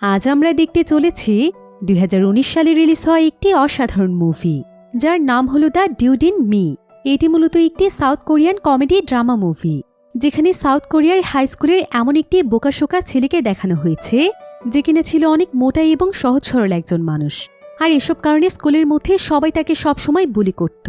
আজ আমরা দেখতে চলেছি ২০১৯ সালে রিলিজ হওয়া একটি অসাধারণ মুভি, যার নাম হল দ্য ডিউড ইন মি। এটি মূলত একটি south Korean comedy drama movie, যেখানে সাউথ কোরিয়ার হাই স্কুলের এমন একটি বোকাশোকা ছেলেকে দেখানো হয়েছে যে কিনা ছিল অনেক মোটা এবং সহজ সরল একজন মানুষ। আর এসব কারণে স্কুলের মধ্যে সবাই তাকে সবসময় বুলি করত,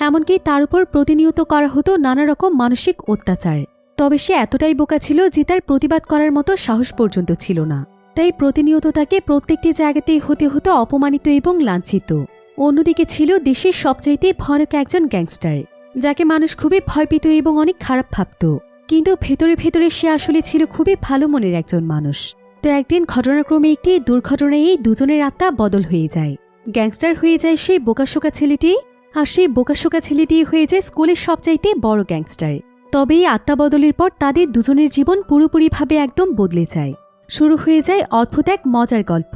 এমনকি তার উপর প্রতিনিয়ত করা হতো নানা রকম মানসিক অত্যাচার। তবে সে এতটাই বোকা ছিল যে তার প্রতিবাদ করার মতো সাহস পর্যন্ত ছিল না, তাই প্রতিনিয়ত তাকে প্রত্যেকটি জায়গাতেই হতে হতো অপমানিত এবং লাঞ্ছিত। অন্যদিকে ছিল দেশের সবচাইতে ভয়ানক একজন গ্যাংস্টার, যাকে মানুষ খুবই ভয় পেত এবং অনেক খারাপ ভাবত, কিন্তু ভেতরে ভেতরে সে আসলে ছিল খুবই ভালো মনের একজন মানুষ। তো একদিন ঘটনাক্রমে একটি দুর্ঘটনায় এই দুজনের আত্মা বদল হয়ে যায়। গ্যাংস্টার হয়ে যায় সেই বোকাশোকা ছেলেটি, আর সেই বোকাশোকা ছেলেটি হয়ে যায় স্কুলের সবচাইতে বড় গ্যাংস্টার। তবে এই আত্মা বদলের পর তাদের দুজনের জীবন পুরোপুরিভাবে একদম বদলে যায়। শুরু হয়ে যায় অদ্ভুত এক মজার গল্প,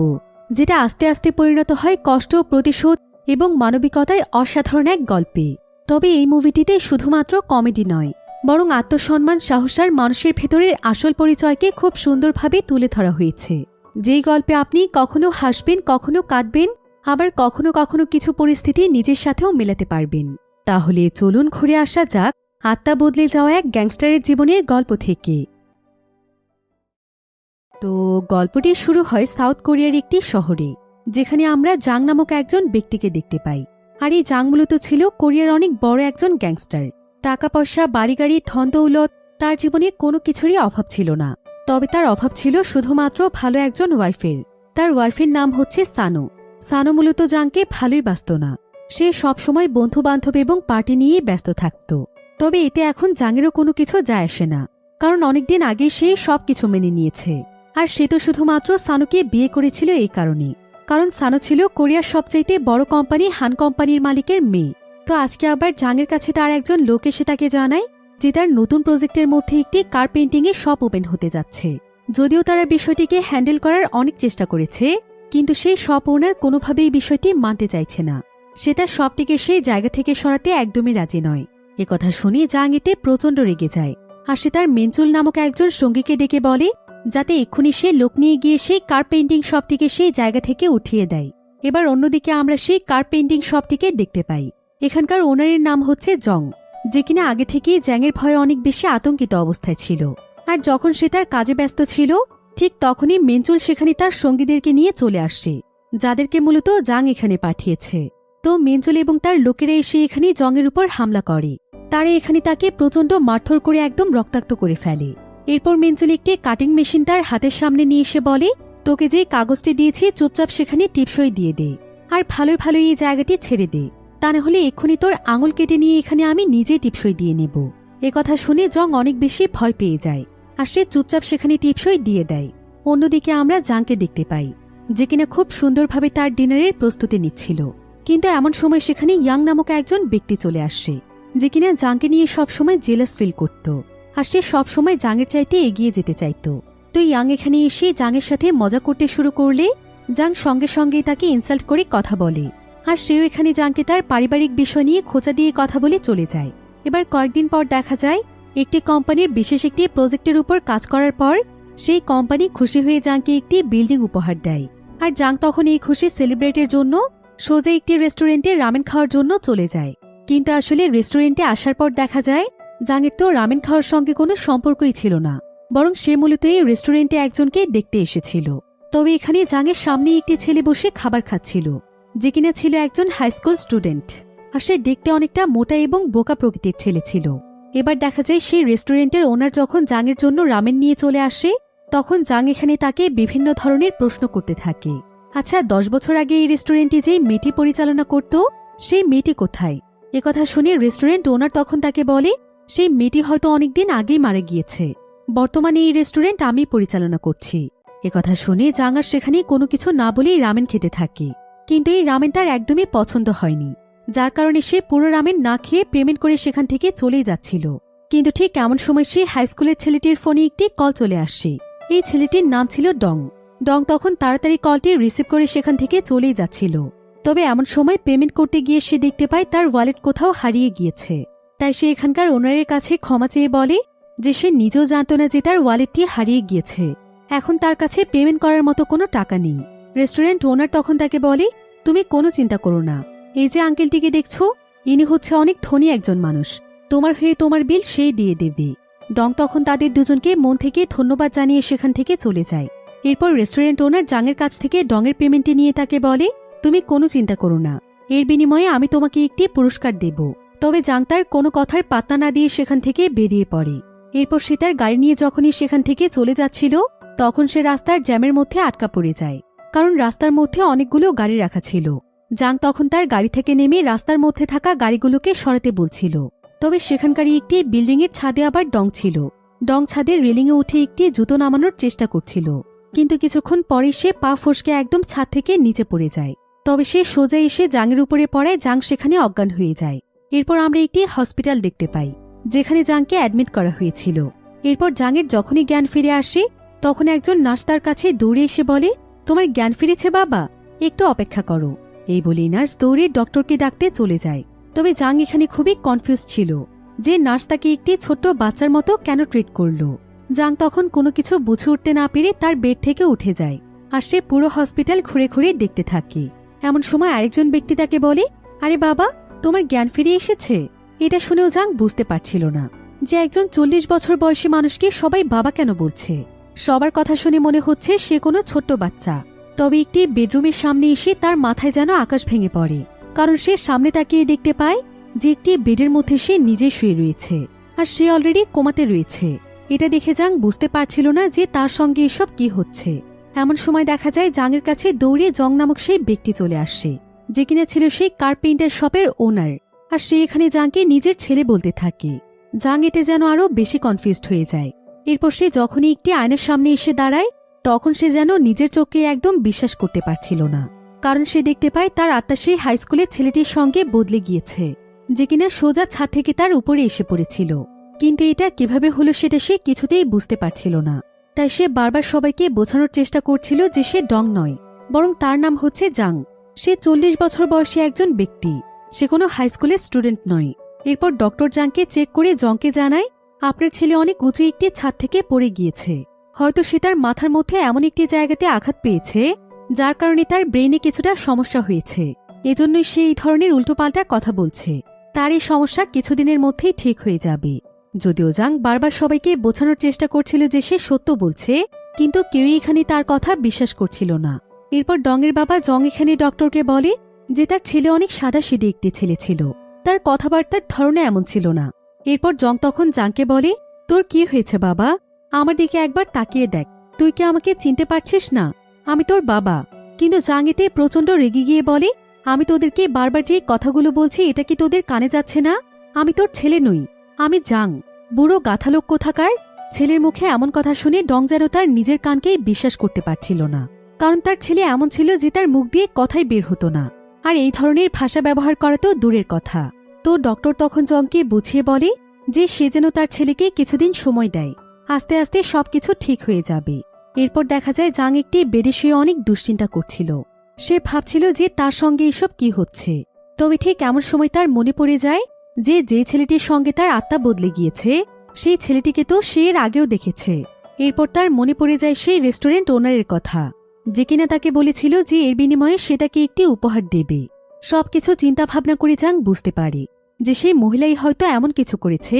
যেটা আস্তে আস্তে পরিণত হয় কষ্ট, প্রতিশোধ এবং মানবিকতার অসাধারণ এক গল্পে। তবে এই মুভিটিতে শুধুমাত্র কমেডি নয়, বরং আত্মসম্মান, সাহস আর মানুষের ভেতরের আসল পরিচয়কে খুব সুন্দরভাবে তুলে ধরা হয়েছে। যেই গল্পে আপনি কখনো হাসবেন, কখনো কাঁদবেন, আবার কখনো কখনো কিছু পরিস্থিতি নিজের সাথেও মেলাতে পারবেন। তাহলে চলুন ঘুরে আসা যাক আত্মা বদলে যাওয়া এক গ্যাংস্টারের জীবনের গল্প থেকে। তো গল্পটি শুরু হয় সাউথ কোরিয়ার একটি শহরে, যেখানে আমরা জাং নামক একজন ব্যক্তিকে দেখতে পাই। আর এই জাং মূলত ছিল কোরিয়ার অনেক বড় একজন গ্যাংস্টার। টাকা পয়সা, বাড়ি গাড়ি, ধন দৌলত, তার জীবনে কোনো কিছুরই অভাব ছিল না। তবে তার অভাব ছিল শুধুমাত্র ভালো একজন ওয়াইফের। তার ওয়াইফের নাম হচ্ছে সানো। সানো মূলত জাংকে ভালোই বাসত না। সে সবসময় বন্ধু বান্ধব এবং পার্টি নিয়েই ব্যস্ত থাকত। তবে এতে এখন জাংয়েরও কোনো কিছু যায় আসে না, কারণ অনেকদিন আগে সে সবকিছু মেনে নিয়েছে। আর সে তো শুধুমাত্র সানোকে বিয়ে করেছিল এই কারণে, কারণ সানো ছিল কোরিয়ার সবচাইতে বড় কোম্পানি হান কোম্পানির মালিকের মেয়ে। তো আজকে আবার জাংয়ের কাছে তার একজন লোক এসে তাকে জানায় যে তার নতুন প্রজেক্টের মধ্যে একটি কার পেইন্টিংয়ের শপ ওপেন হতে যাচ্ছে। যদিও তারা বিষয়টিকে হ্যান্ডেল করার অনেক চেষ্টা করেছে, কিন্তু সেই শপ ওনার কোনোভাবেই বিষয়টি মানতে চাইছে না। সে তার শপটিকে সেই জায়গা থেকে সরাতে একদমই রাজি নয়। একথা শুনে জাং এতে প্রচণ্ড রেগে যায়, আর সে তার মেনচুল নামক একজন সঙ্গীকে ডেকে বলে যাতে এক্ষুনি সে লোক নিয়ে গিয়ে সেই কার পেইন্টিং শপটিকে সেই জায়গা থেকে উঠিয়ে দেয়। এবার অন্যদিকে আমরা সেই কার পেইন্টিং শপটিকে দেখতে পাই। এখানকার ওনারের নাম হচ্ছে জং, যে কিনা আগে থেকেই জ্যাংয়ের ভয়ে অনেক বেশি আতঙ্কিত অবস্থায় ছিল। আর যখন সে তার কাজে ব্যস্ত ছিল, ঠিক তখনই মেনচুল সেখানে তার সঙ্গীদেরকে নিয়ে চলে আসছে, যাদেরকে মূলত জাং এখানে পাঠিয়েছে। তো মেনচুল এবং তার লোকেরা এসে এখানে জংয়ের উপর হামলা করে। তারা এখানে তাকে প্রচণ্ড মারধর করে একদম রক্তাক্ত করে ফেলে। এরপর মেনচুল একটি কাটিং মেশিন তার হাতের সামনে নিয়ে এসে বলে, তোকে যে কাগজটি দিয়েছি চুপচাপ সেখানে টিপসই দিয়ে দে, আর ভালোই ভালোই এই জায়গাটি ছেড়ে দে, তা না হলে এক্ষুনি তোর আঙুল কেটে নিয়ে এখানে আমি নিজে টিপসই দিয়ে নেব। একথা শুনে জং অনেক বেশি ভয় পেয়ে যায়, আর সে চুপচাপ সেখানে টিপসই দিয়ে দেয়। অন্যদিকে আমরা জাংকে দেখতে পাই, যে কিনা খুব সুন্দরভাবে তার ডিনারের প্রস্তুতি নিচ্ছিল। কিন্তু এমন সময় সেখানে ইয়াং নামক একজন ব্যক্তি চলে আসছে, যে কিনা জাংকে নিয়ে সবসময় জেলাস ফিল করত, আর সে সবসময় জাংয়ের চাইতে এগিয়ে যেতে চাইত। তো ইয়াং এখানে এসে জাংয়ের সাথে মজা করতে শুরু করলে জাং সঙ্গে সঙ্গে তাকে ইনসাল্ট করে কথা বলে, আর সেও এখানে জাংকে তার পারিবারিক বিষয় নিয়ে খোঁচা দিয়ে কথা বলে চলে যায়। এবার কয়েকদিন পর দেখা যায় একটি কোম্পানির বিশেষ একটি প্রজেক্টের উপর কাজ করার পর সেই কোম্পানি খুশি হয়ে জাংকে একটি বিল্ডিং উপহার দেয়। আর জাং তখন এই খুশি সেলিব্রেটের জন্য সোজা একটি রেস্টুরেন্টে রামেন খাওয়ার জন্য চলে যায়। কিন্তু আসলে রেস্টুরেন্টে আসার পর দেখা যায় জাংয়ের তো রামেন খাওয়ার সঙ্গে কোনো সম্পর্কই ছিল না, বরং সে মূলত এই রেস্টুরেন্টে একজনকে দেখতে এসেছিল। তবে এখানে জাংয়ের সামনে একটি ছেলে বসে খাবার খাচ্ছিল, যে কিনা ছিল একজন হাই স্কুল স্টুডেন্ট। আর সে দেখতে অনেকটা মোটা এবং বোকা প্রকৃতির ছেলে ছিল। এবার দেখা যায় সেই রেস্টুরেন্টের ওনার যখন জাংয়ের জন্য রামেন নিয়ে চলে আসে, তখন জাং এখানে তাকে বিভিন্ন ধরনের প্রশ্ন করতে থাকে। আচ্ছা, 10 বছর আগে এই রেস্টুরেন্টে যেই মেয়েটি পরিচালনা করত, সেই মেয়েটি কোথায়? একথা শুনে রেস্টুরেন্ট ওনার তখন তাকে বলে সেই মেয়েটি হয়তো অনেকদিন আগেই মারা গিয়েছে, বর্তমানে এই রেস্টুরেন্ট আমি পরিচালনা করছি। একথা শুনে জাং আর সেখানে কোনো কিছু না বলেই রামেন খেতে থাকে। কিন্তু এই রামেন তার একদমই পছন্দ হয়নি, যার কারণে সে পুরো রামেন না খেয়ে পেমেন্ট করে সেখান থেকে চলেই যাচ্ছিল। কিন্তু ঠিক এমন সময় সে হাই স্কুলের ছেলেটির ফোনে একটি কল চলে আসছে। এই ছেলেটির নাম ছিল ডং। ডং তখন তাড়াতাড়ি কলটি রিসিভ করে সেখান থেকে চলেই যাচ্ছিল। তবে এমন সময় পেমেন্ট করতে গিয়ে সে দেখতে পায় তার ওয়ালেট কোথাও হারিয়ে গিয়েছে। তাই সে এখানকার ওনারের কাছে ক্ষমা চেয়ে বলে যে সে নিজেও জানত না যে তার ওয়ালেটটি হারিয়ে গিয়েছে। এখন তার কাছে পেমেন্ট করার মতো কোনো টাকা নেই। রেস্টুরেন্ট ওনার তখন তাকে বলে, তুমি কোনো চিন্তা করো না, এই যে আঙ্কেলটিকে দেখছো, ইনি হচ্ছে অনেক ধনী একজন মানুষ, তোমার হয়ে তোমার বিল সেই দিয়ে দেবে। ডং তখন তাদের দুজনকে মন থেকে ধন্যবাদ জানিয়ে সেখান থেকে চলে যায়। এরপর রেস্টুরেন্ট ওনার জাংয়ের কাছ থেকে ডংয়ের পেমেন্টটি নিয়ে তাকে বলে, তুমি কোনো চিন্তা করো না, এর বিনিময়ে আমি তোমাকে একটি পুরস্কার দেব। তবে জাং তার কোনো কথার পাত্তা না দিয়ে সেখান থেকে বেরিয়ে পড়ে। এরপর সে তার গাড়ি নিয়ে যখনই সেখান থেকে চলে যাচ্ছিল, তখন সে রাস্তার জ্যামের মধ্যে আটকা পড়ে যায়, কারণ রাস্তার মধ্যে অনেকগুলো গাড়ি রাখা ছিল। জাং তখন তার গাড়ি থেকে নেমে রাস্তার মধ্যে থাকা গাড়িগুলোকে সরাতে বলছিল। তবে সেখানকারই একটি বিল্ডিংয়ের ছাদে আবার ডং ছিল। ডং ছাদের রেলিংয়ে উঠে একটি জুতো নামানোর চেষ্টা করছিল, কিন্তু কিছুক্ষণ পরে সে পা ফসকে একদম ছাদ থেকে নিচে পড়ে যায়। তবে সে সোজা এসে জাংয়ের উপরে পড়ায় জাং সেখানে অজ্ঞান হয়ে যায়। এরপর আমরা একটি হসপিটাল দেখতে পাই, যেখানে জাংকে অ্যাডমিট করা হয়েছিল। এরপর জাংয়ের যখনই জ্ঞান ফিরে আসে, তখন একজন নার্স তার কাছে দৌড়ে এসে বলে, তোমার জ্ঞান ফিরেছে বাবা, একটু অপেক্ষা করো। এই বলেই নার্স দৌড়ে ডক্টরকে ডাকতে চলে যায়। তবে জাং এখানে খুবই কনফিউজ ছিল যে নার্স তাকে একটি ছোট্ট বাচ্চার মতো কেন ট্রিট করল। জাং তখন কোনো কিছু বুঝে উঠতে না পেরে তার বেড থেকে উঠে যায়, আর সে পুরো হসপিটাল ঘুরে ঘুরে দেখতে থাকে। এমন সময় আরেকজন ব্যক্তি তাকে বলে, আরে বাবা, তোমার জ্ঞান ফিরে এসেছে। এটা শুনেও জাং বুঝতে পারছিল না যে একজন 40 বছর বয়সী মানুষকে সবাই বাবা কেন বলছে। সবার কথা শুনে মনে হচ্ছে সে কোনো ছোট্ট বাচ্চা। তবে একটি বেডরুমের সামনে এসে তার মাথায় যেন আকাশ ভেঙে পড়ে, কারণ সে সামনে তাকিয়ে দেখতে পায় যে একটি বেডের মধ্যে সে নিজে শুয়ে রয়েছে, আর সে অলরেডি কোমাতে রয়েছে। এটা দেখে জাং বুঝতে পারছিল না যে তার সঙ্গে এসব কি হচ্ছে। এমন সময় দেখা যায় জাংয়ের কাছে দৌড়ে জং নামক সেই ব্যক্তি চলে আসে, যে কিনা ছিল সেই কার্পেন্টার শপের ওনার, আর সে এখানে জাংকে নিজের ছেলে বলতে থাকে। জাং এতে যেন আরো বেশি কনফিউজড হয়ে যায়। এরপর সে যখনই একটি আয়নার সামনে এসে দাঁড়ায়, তখন সে যেন নিজের চোখকে একদম বিশ্বাস করতে পারছিল না, কারণ সে দেখতে পায় তার আত্মা সেই হাইস্কুলের ছেলেটির সঙ্গে বদলে গিয়েছে, যে কিনা সোজা ছাদ থেকে তার উপরে এসে পড়েছিল। কিন্তু এটা কিভাবে হলো সেটা সে কিছুতেই বুঝতে পারছিল না। তাই সে বারবার সবাইকে বোঝানোর চেষ্টা করছিল যে সে ডং নয়, বরং তার নাম হচ্ছে জাং। সে 40 বছর বয়সী একজন ব্যক্তি, সে কোনো হাইস্কুলের স্টুডেন্ট নয়। এরপর ডক্টর জাংকে চেক করে জংকে জানায়, আপনার ছেলে অনেক উঁচু একটি ছাদ থেকে পড়ে গিয়েছে। হয়তো সে তার মাথার মধ্যে এমন একটি জায়গাতে আঘাত পেয়েছে, যার কারণে তার ব্রেইনে কিছুটা সমস্যা হয়েছে। এজন্যই সে এই ধরনের উল্টোপাল্টা কথা বলছে। তার এই সমস্যা কিছুদিনের মধ্যেই ঠিক হয়ে যাবে। যদিও জাং বারবার সবাইকে বোঝানোর চেষ্টা করছিল যে সে সত্য বলছে, কিন্তু কেউই এখানে তার কথা বিশ্বাস করছিল না। এরপর ডংয়ের বাবা জং এখানে ডক্টরকে বলে যে তার ছেলে অনেক সাদাসিধে একটি ছেলে ছিল, তার কথাবার্তার ধরনে এমন ছিল না। এরপর জং তখন জাংকে বলে, তোর কি হয়েছে বাবা, আমার দিকে একবার তাকিয়ে দেখ, তুই কি আমাকে চিনতে পারছিস না? আমি তোর বাবা। কিন্তু জাং এতে প্রচণ্ড রেগে গিয়ে বলে, আমি তোদেরকে বারবার যে কথাগুলো বলছি এটা কি তোদের কানে যাচ্ছে না? আমি তোর ছেলে নই, আমি জাং, বুড়ো গাথালোক কোথাকার। ছেলের মুখে এমন কথা শুনে ডং যেন তার নিজের কানকেই বিশ্বাস করতে পারছিল না, কারণ তার ছেলে এমন ছিল যে তার মুখ দিয়ে কথাই বের হতো না, আর এই ধরনের ভাষা ব্যবহার করা তো দূরের কথা। তো ডক্টর তখন জংকে বুঝিয়ে বলে যে সে যেন তার ছেলেকে কিছুদিন সময় দেয়, আস্তে আস্তে সবকিছু ঠিক হয়ে যাবে। এরপর দেখা যায় জাং একটি বেডে শুয়ে অনেক দুশ্চিন্তা করছিল। সে ভাবছিল যে তার সঙ্গে এসব কি হচ্ছে। তবে ঠিক এমন সময় তার মনে পড়ে যায় যে ছেলেটির সঙ্গে তার আত্মা বদলে গিয়েছে, সেই ছেলেটিকে তো সে এর আগেও দেখেছে। এরপর তার মনে পড়ে যায় সেই রেস্টুরেন্ট ওনারের কথা, যে কিনা তাকে বলেছিল যে এর বিনিময়ে সে তাকে একটি উপহার দেবে। সবকিছু চিন্তা ভাবনা করে জাং বুঝতে পারে যে সেই মহিলাই হয়তো এমন কিছু করেছে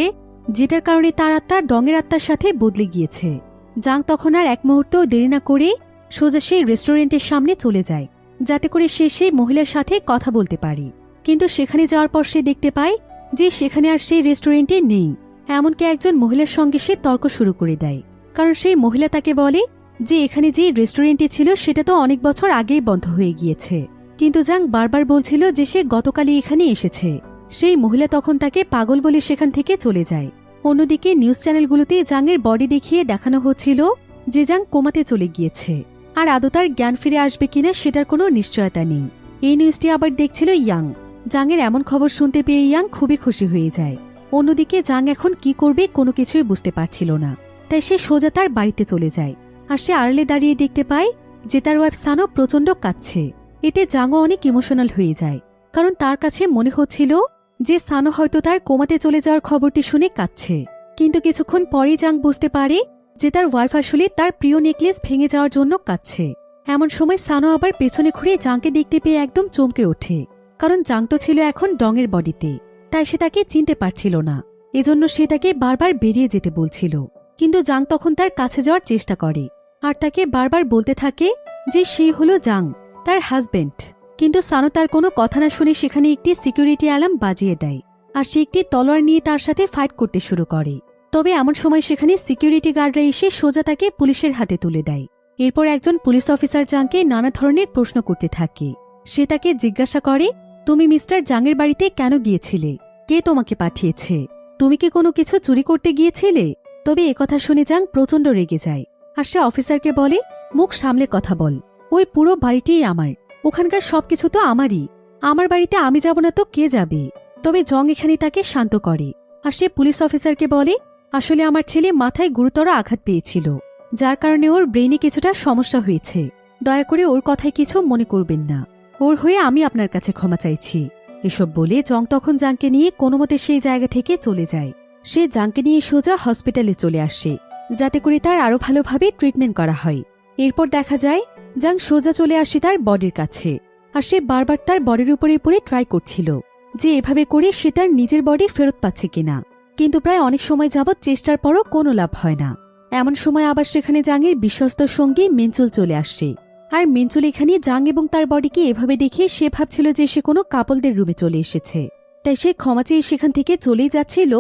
যেটার কারণে তার আত্মা ডংয়ের আত্মার সাথে বদলে গিয়েছে। জাং তখন আর এক মুহূর্ত দেরি না করে সোজা সেই রেস্টুরেন্টের সামনে চলে যায়, যাতে করে সে সেই মহিলার সাথে কথা বলতে পারে। কিন্তু সেখানে যাওয়ার পর সে দেখতে পায় যে সেখানে আর সেই রেস্টুরেন্টে নেই। এমনকি একজন মহিলার সঙ্গে সে তর্ক শুরু করে দেয়, কারণ সেই মহিলা তাকে বলে যে এখানে যে রেস্টুরেন্টটি ছিল সেটা তো অনেক বছর আগেই বন্ধ হয়ে গিয়েছে। কিন্তু জাং বারবার বলছিল যে সে গতকালই এখানে এসেছে। সেই মহিলা তখন তাকে পাগল বলে সেখান থেকে চলে যায়। অন্যদিকে নিউজ চ্যানেলগুলোতে জাংয়ের বডি দেখিয়ে দেখানো হচ্ছিল যে জাং কোমাতে চলে গিয়েছে, আর আদৌ তার জ্ঞান ফিরে আসবে কিনা সেটার কোনো নিশ্চয়তা নেই। এই নিউজটি আবার দেখছিল ইয়াং। জাংয়ের এমন খবর শুনতে পেয়ে ইয়াং খুবই খুশি হয়ে যায়। অন্যদিকে জাং এখন কি করবে কোনো কিছুই বুঝতে পারছিল না, তাই সে সোজা তার বাড়িতে চলে যায়। আর সে আড়ালে দাঁড়িয়ে দেখতে পায় যে তার ওয়াইফ সানো প্রচণ্ড কাঁদছে। এতে জাংও অনেক ইমোশনাল হয়ে যায়, কারণ তার কাছে মনে হচ্ছিল যে সানো হয়তো তার কোমাতে চলে যাওয়ার খবরটি শুনে কাঁদছে। কিন্তু কিছুক্ষণ পরেই জাং বুঝতে পারে যে তার ওয়াইফ আসলে তার প্রিয় নেকলেস ভেঙে যাওয়ার জন্য কাঁদছে। এমন সময় সানো আবার পেছনে ঘুরে জাংকে দেখতে পেয়ে একদম চমকে ওঠে, কারণ জাং তো ছিল এখন ডংয়ের বডিতে, তাই সে তাকে চিনতে পারছিল না। এজন্য সে তাকে বারবার বেরিয়ে যেতে বলছিল, কিন্তু জাং তখন তার কাছে যাওয়ার চেষ্টা করে আর তাকে বারবার বলতে থাকে যে সে হলো জাং, তার হাজবেন্ড। কিন্তু সানো তার কোনো কথা না শুনে সেখানে একটি সিকিউরিটি অ্যালার্ম বাজিয়ে দেয় আর সে একটি তলোয়ার নিয়ে তার সাথে ফাইট করতে শুরু করে। তবে এমন সময় সেখানে সিকিউরিটি গার্ডরা এসে সোজা তাকে পুলিশের হাতে তুলে দেয়। এরপর একজন পুলিশ অফিসার জাংকে নানা ধরনের প্রশ্ন করতে থাকে। সে তাকে জিজ্ঞাসা করে, তুমি মিস্টার জাংয়ের বাড়িতে কেন গিয়েছিলে? কে তোমাকে পাঠিয়েছে? তুমি কি কোনো কিছু চুরি করতে গিয়েছিলে? তবে একথা শুনে জাং প্রচণ্ড রেগে যায় আর সে অফিসারকে বলে, মুখ সামলে কথা বল, ওই পুরো বাড়িটিই আমার, ওখানকার সবকিছু তো আমারই, আমার বাড়িতে আমি যাব না তো কে যাবে? তবে জং এখানে তাকে শান্ত করে আর সে পুলিশ অফিসারকে বলে, আসলে আমার ছেলে মাথায় গুরুতর আঘাত পেয়েছিল, যার কারণে ওর ব্রেইনে কিছুটা সমস্যা হয়েছে, দয়া করে ওর কথায় কিছু মনে করবেন না, ওর হয়ে আমি আপনার কাছে ক্ষমা চাইছি। এসব বলে জং তখন জাংকে নিয়ে কোনোমতে সেই জায়গা থেকে চলে যায়। সে জাংকে নিয়ে সোজা হসপিটালে চলে আসে, যাতে করে তার আরও ভালোভাবে ট্রিটমেন্ট করা হয়। এরপর দেখা যায় জাং সোজা চলে আসে তার বডির কাছে আর সে বারবার তার বডির উপরে পড়ে ট্রাই করছিল যে এভাবে করে সে তার নিজের বডি ফেরত পাচ্ছে কিনা, কিন্তু প্রায় অনেক সময় যাবৎ চেষ্টার পরও কোনো লাভ হয় না। এমন সময় আবার সেখানে জাংয়ের বিশ্বস্ত সঙ্গী মিনচুল চলে আসে আর মিনচুল এখানে জাং এবং তার বডিকে এভাবে দেখে সে ভাবছিল যে সে কোনো কাপলদের রুমে চলে এসেছে, তাই সে ক্ষমা চেয়ে সেখান থেকে চলেই যাচ্ছিল।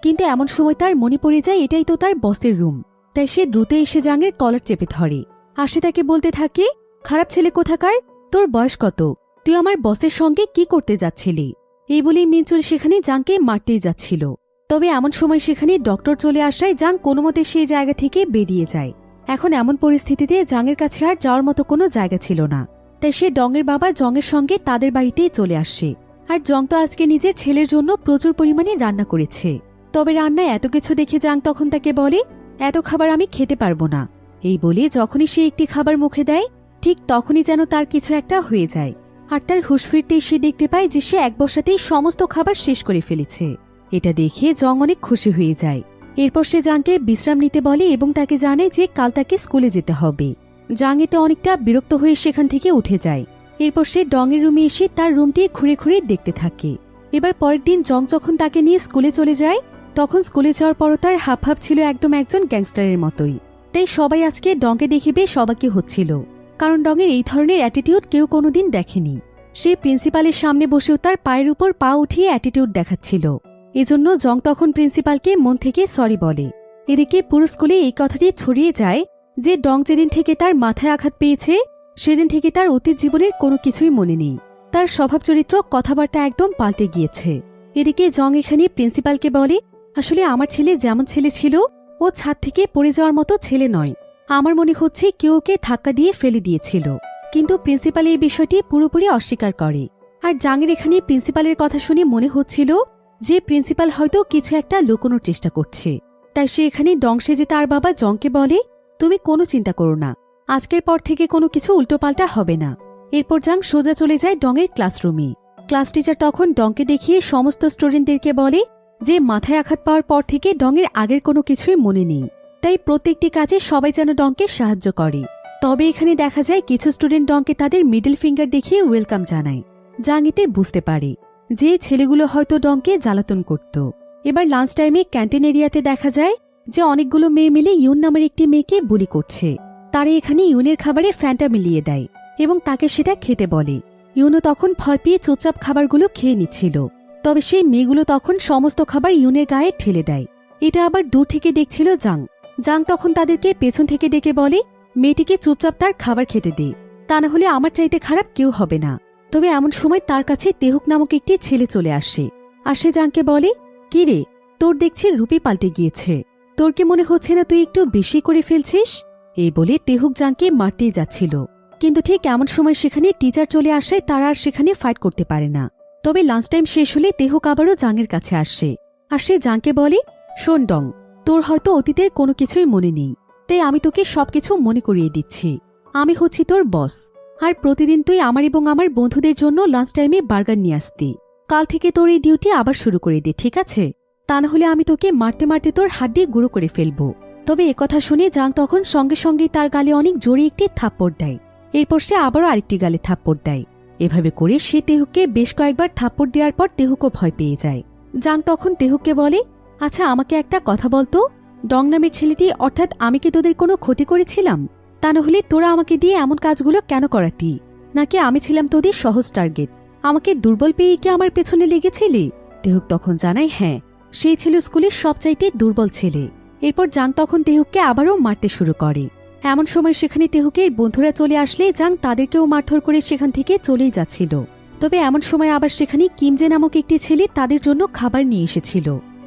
কিন্তু এমন সময় তার মনে পড়ে যায় এটাই তো তার বসের রুম, তাই সে দ্রুত এসে জাংয়ের কলার চেপে ধরে আর সে তাকে বলতে থাকে, খারাপ ছেলে কোথাকার, তোর বয়স কত, তুই আমার বসের সঙ্গে কি করতে যাচ্ছিলি? এই বলেই মিনচুল সেখানে জাংকে মারতেই যাচ্ছিল। তবে এমন সময় সেখানে ডক্টর চলে আসায় জাং কোনোমতে সেই জায়গা থেকে বেরিয়ে যায়। এখন এমন পরিস্থিতিতে জাংয়ের কাছে আর যাওয়ার মতো কোনো জায়গা ছিল না, তাই সে ডংয়ের বাবা জংয়ের সঙ্গে তাদের বাড়িতেই চলে আসে। আর জং তো আজকে নিজের ছেলের জন্য প্রচুর পরিমাণে রান্না করেছে। তবে রান্নায় এত কিছু দেখে জাং তখন তাকে বলে, এত খাবার আমি খেতে পারবো না। এই বলে যখনই সে একটি খাবার মুখে দেয় ঠিক তখনই যেন তার কিছু একটা হয়ে যায় আর তার হুঁশ ফিরতেই সে দেখতে পায় যে সে এক বসাতেই সমস্ত খাবার শেষ করে ফেলেছে। এটা দেখে জং অনেক খুশি হয়ে যায়। এরপর সে জাংকে বিশ্রাম নিতে বলে এবং তাকে জানায় যে কাল তাকে স্কুলে যেতে হবে। জাং এতে অনেকটা বিরক্ত হয়ে সেখান থেকে উঠে যায়। এরপর সে ডংয়ের রুমে এসে তার রুমটি ঘুরে ঘুরে দেখতে থাকে। এবার পরের দিন জং যখন তাকে নিয়ে স্কুলে চলে যায় তখন স্কুলে যাওয়ার পরও তার হাবভাব ছিল একদম একজন গ্যাংস্টারের মতোই। তাই সবাই আজকে ডংকে দেখে বেশ অবাকই হচ্ছিল, কারণ ডংয়ের এই ধরনের অ্যাটিটিউড কেউ কোনোদিন দেখেনি। সে প্রিন্সিপালের সামনে বসেও তার পায়ের উপর পা উঠিয়ে অ্যাটিটিউড দেখাচ্ছিল। এজন্য জং তখন প্রিন্সিপালকে মন থেকে সরি বলে। এদিকে পুরো স্কুলে এই কথাটি ছড়িয়ে যায় যে ডং যেদিন থেকে তার মাথায় আঘাত পেয়েছে সেদিন থেকে তার অতীত জীবনের কোনো কিছুই মনে নেই, তার স্বভাব চরিত্র কথাবার্তা একদম পাল্টে গিয়েছে। এদিকে জং এখানে প্রিন্সিপালকে বলে, আসলে আমার ছেলে যেমন ছেলে ছিল ও ছাদ থেকে পড়ে যাওয়ার মতো ছেলে নয়, আমার মনে হচ্ছে কেউ ওকে ধাক্কা দিয়ে ফেলে দিয়েছিল। কিন্তু প্রিন্সিপাল এই বিষয়টি পুরোপুরি অস্বীকার করে। আর জাংয়ের এখানে প্রিন্সিপালের কথা শুনে মনে হচ্ছিল যে প্রিন্সিপাল হয়তো কিছু একটা লুকোনোর চেষ্টা করছে। তাই সে এখানে ডং সেজে তার বাবা জংকে বলে, তুমি কোনো চিন্তা করো না, আজকের পর থেকে কোনো কিছু উল্টোপাল্টা হবে না। এরপর জাং সোজা চলে যায় ডংয়ের ক্লাসরুমে। ক্লাস টিচার তখন ডংকে দেখিয়ে সমস্ত স্টুডেন্টদেরকে বলে যে মাথায় আঘাত পাওয়ার পর থেকে ডংয়ের আগের কোনো কিছুই মনে নেই, তাই প্রত্যেকটি কাজে সবাই যেন ডংকে সাহায্য করে। তবে এখানে দেখা যায় কিছু স্টুডেন্ট ডংকে তাদের মিডল ফিঙ্গার দেখিয়ে ওয়েলকাম জানায়। জাং এতে বুঝতে পারে যে ছেলেগুলো হয়তো ডংকে জ্বালাতন করত। এবার লাঞ্চ টাইমে ক্যান্টিন এরিয়াতে দেখা যায় যে অনেকগুলো মেয়ে মিলে ইউন নামের একটি মেয়েকে বুলি করছে। তারা এখানে ইউনের খাবারে ফ্যান্টা মিলিয়ে দেয় এবং তাকে সেটা খেতে বলে। ইউনও তখন ভয় পেয়ে চুপচাপ খাবারগুলো খেয়ে নিচ্ছিল। তবে সেই মেয়েগুলো তখন সমস্ত খাবার ইউনের গায়ে ঠেলে দেয়। এটা আবার দূর থেকে দেখছিল জাং। জাং তখন তাদেরকে পেছন থেকে ডেকে বলে, মেয়েটিকে চুপচাপ তার খাবার খেতে দে, তা না হলে আমার চাইতে খারাপ কেউ হবে না। তবে এমন সময় তার কাছে তেহুক নামক একটি ছেলে চলে আসে আর সে জাংকে বলে, কি রে, তোর দেখছি রূপই পাল্টে গিয়েছে, তোর কি মনে হচ্ছে না তুই একটু বেশি করে ফেলছিস? এই বলে তেহুক জাংকে মারতেই যাচ্ছিল। কিন্তু ঠিক এমন সময় সেখানে টিচার চলে আসায় তারা আর সেখানে ফাইট করতে পারে না। তবে লাঞ্চ টাইম শেষ হলে তেহুক আবারও জাংয়ের কাছে আসে আর সে জাংকে বলে, শোন ডং, তোর হয়তো অতীতের কোনো কিছুই মনে নেই, তাই আমি তোকে সবকিছু মনে করিয়ে দিচ্ছি। আমি হচ্ছি তোর বস, আর প্রতিদিন তুই আমার এবং আমার বন্ধুদের জন্য লাঞ্চ টাইমে বার্গার নিয়ে আসতি। কাল থেকে তোর এই ডিউটি আবার শুরু করে দে, ঠিক আছে? তা না হলে আমি তোকে মারতে মারতে তোর হাত দিয়ে গুঁড়ো করে ফেলবো। তবে একথা শুনে জাং তখন সঙ্গে সঙ্গেই তার গালে অনেক জোরে একটি থাপ্পড় দেয়। এরপর সে আবারও আরেকটি গালে থাপ্পড় দেয়। এভাবে করে সে তেহুককে বেশ কয়েকবার থাপ্পড় দেওয়ার পর তেহুকও ভয় পেয়ে যায়। জাং তখন তেহুককে বলে, আচ্ছা আমাকে একটা কথা বলতো, ডং নামের ছেলেটি অর্থাৎ আমি কি তোদের কোনো ক্ষতি করেছিলাম? তা নহলে তোরা আমাকে দিয়ে এমন কাজগুলো কেন করাতি? নাকি আমি ছিলাম তোদের সহজ টার্গেট? আমাকে দুর্বল পেয়ে কি আমার পেছনে লেগেছিলি? তেহুক তখন জানায় হ্যাঁ, সেই ছিল স্কুলের সবচাইতে দুর্বল ছেলে। এরপর জাং তখন তেহুককে আবারও মারতে শুরু করে। এমন সময় সেখানে তেহুকের বন্ধুরা চলে আসলে জাং তাদেরকেও মারধর করে সেখান থেকে চলেই যাচ্ছিল। তবে এমন সময় আবার সেখানে কিমজে নামক একটি ছেলে তাদের জন্য খাবার নিয়ে এসেছিল।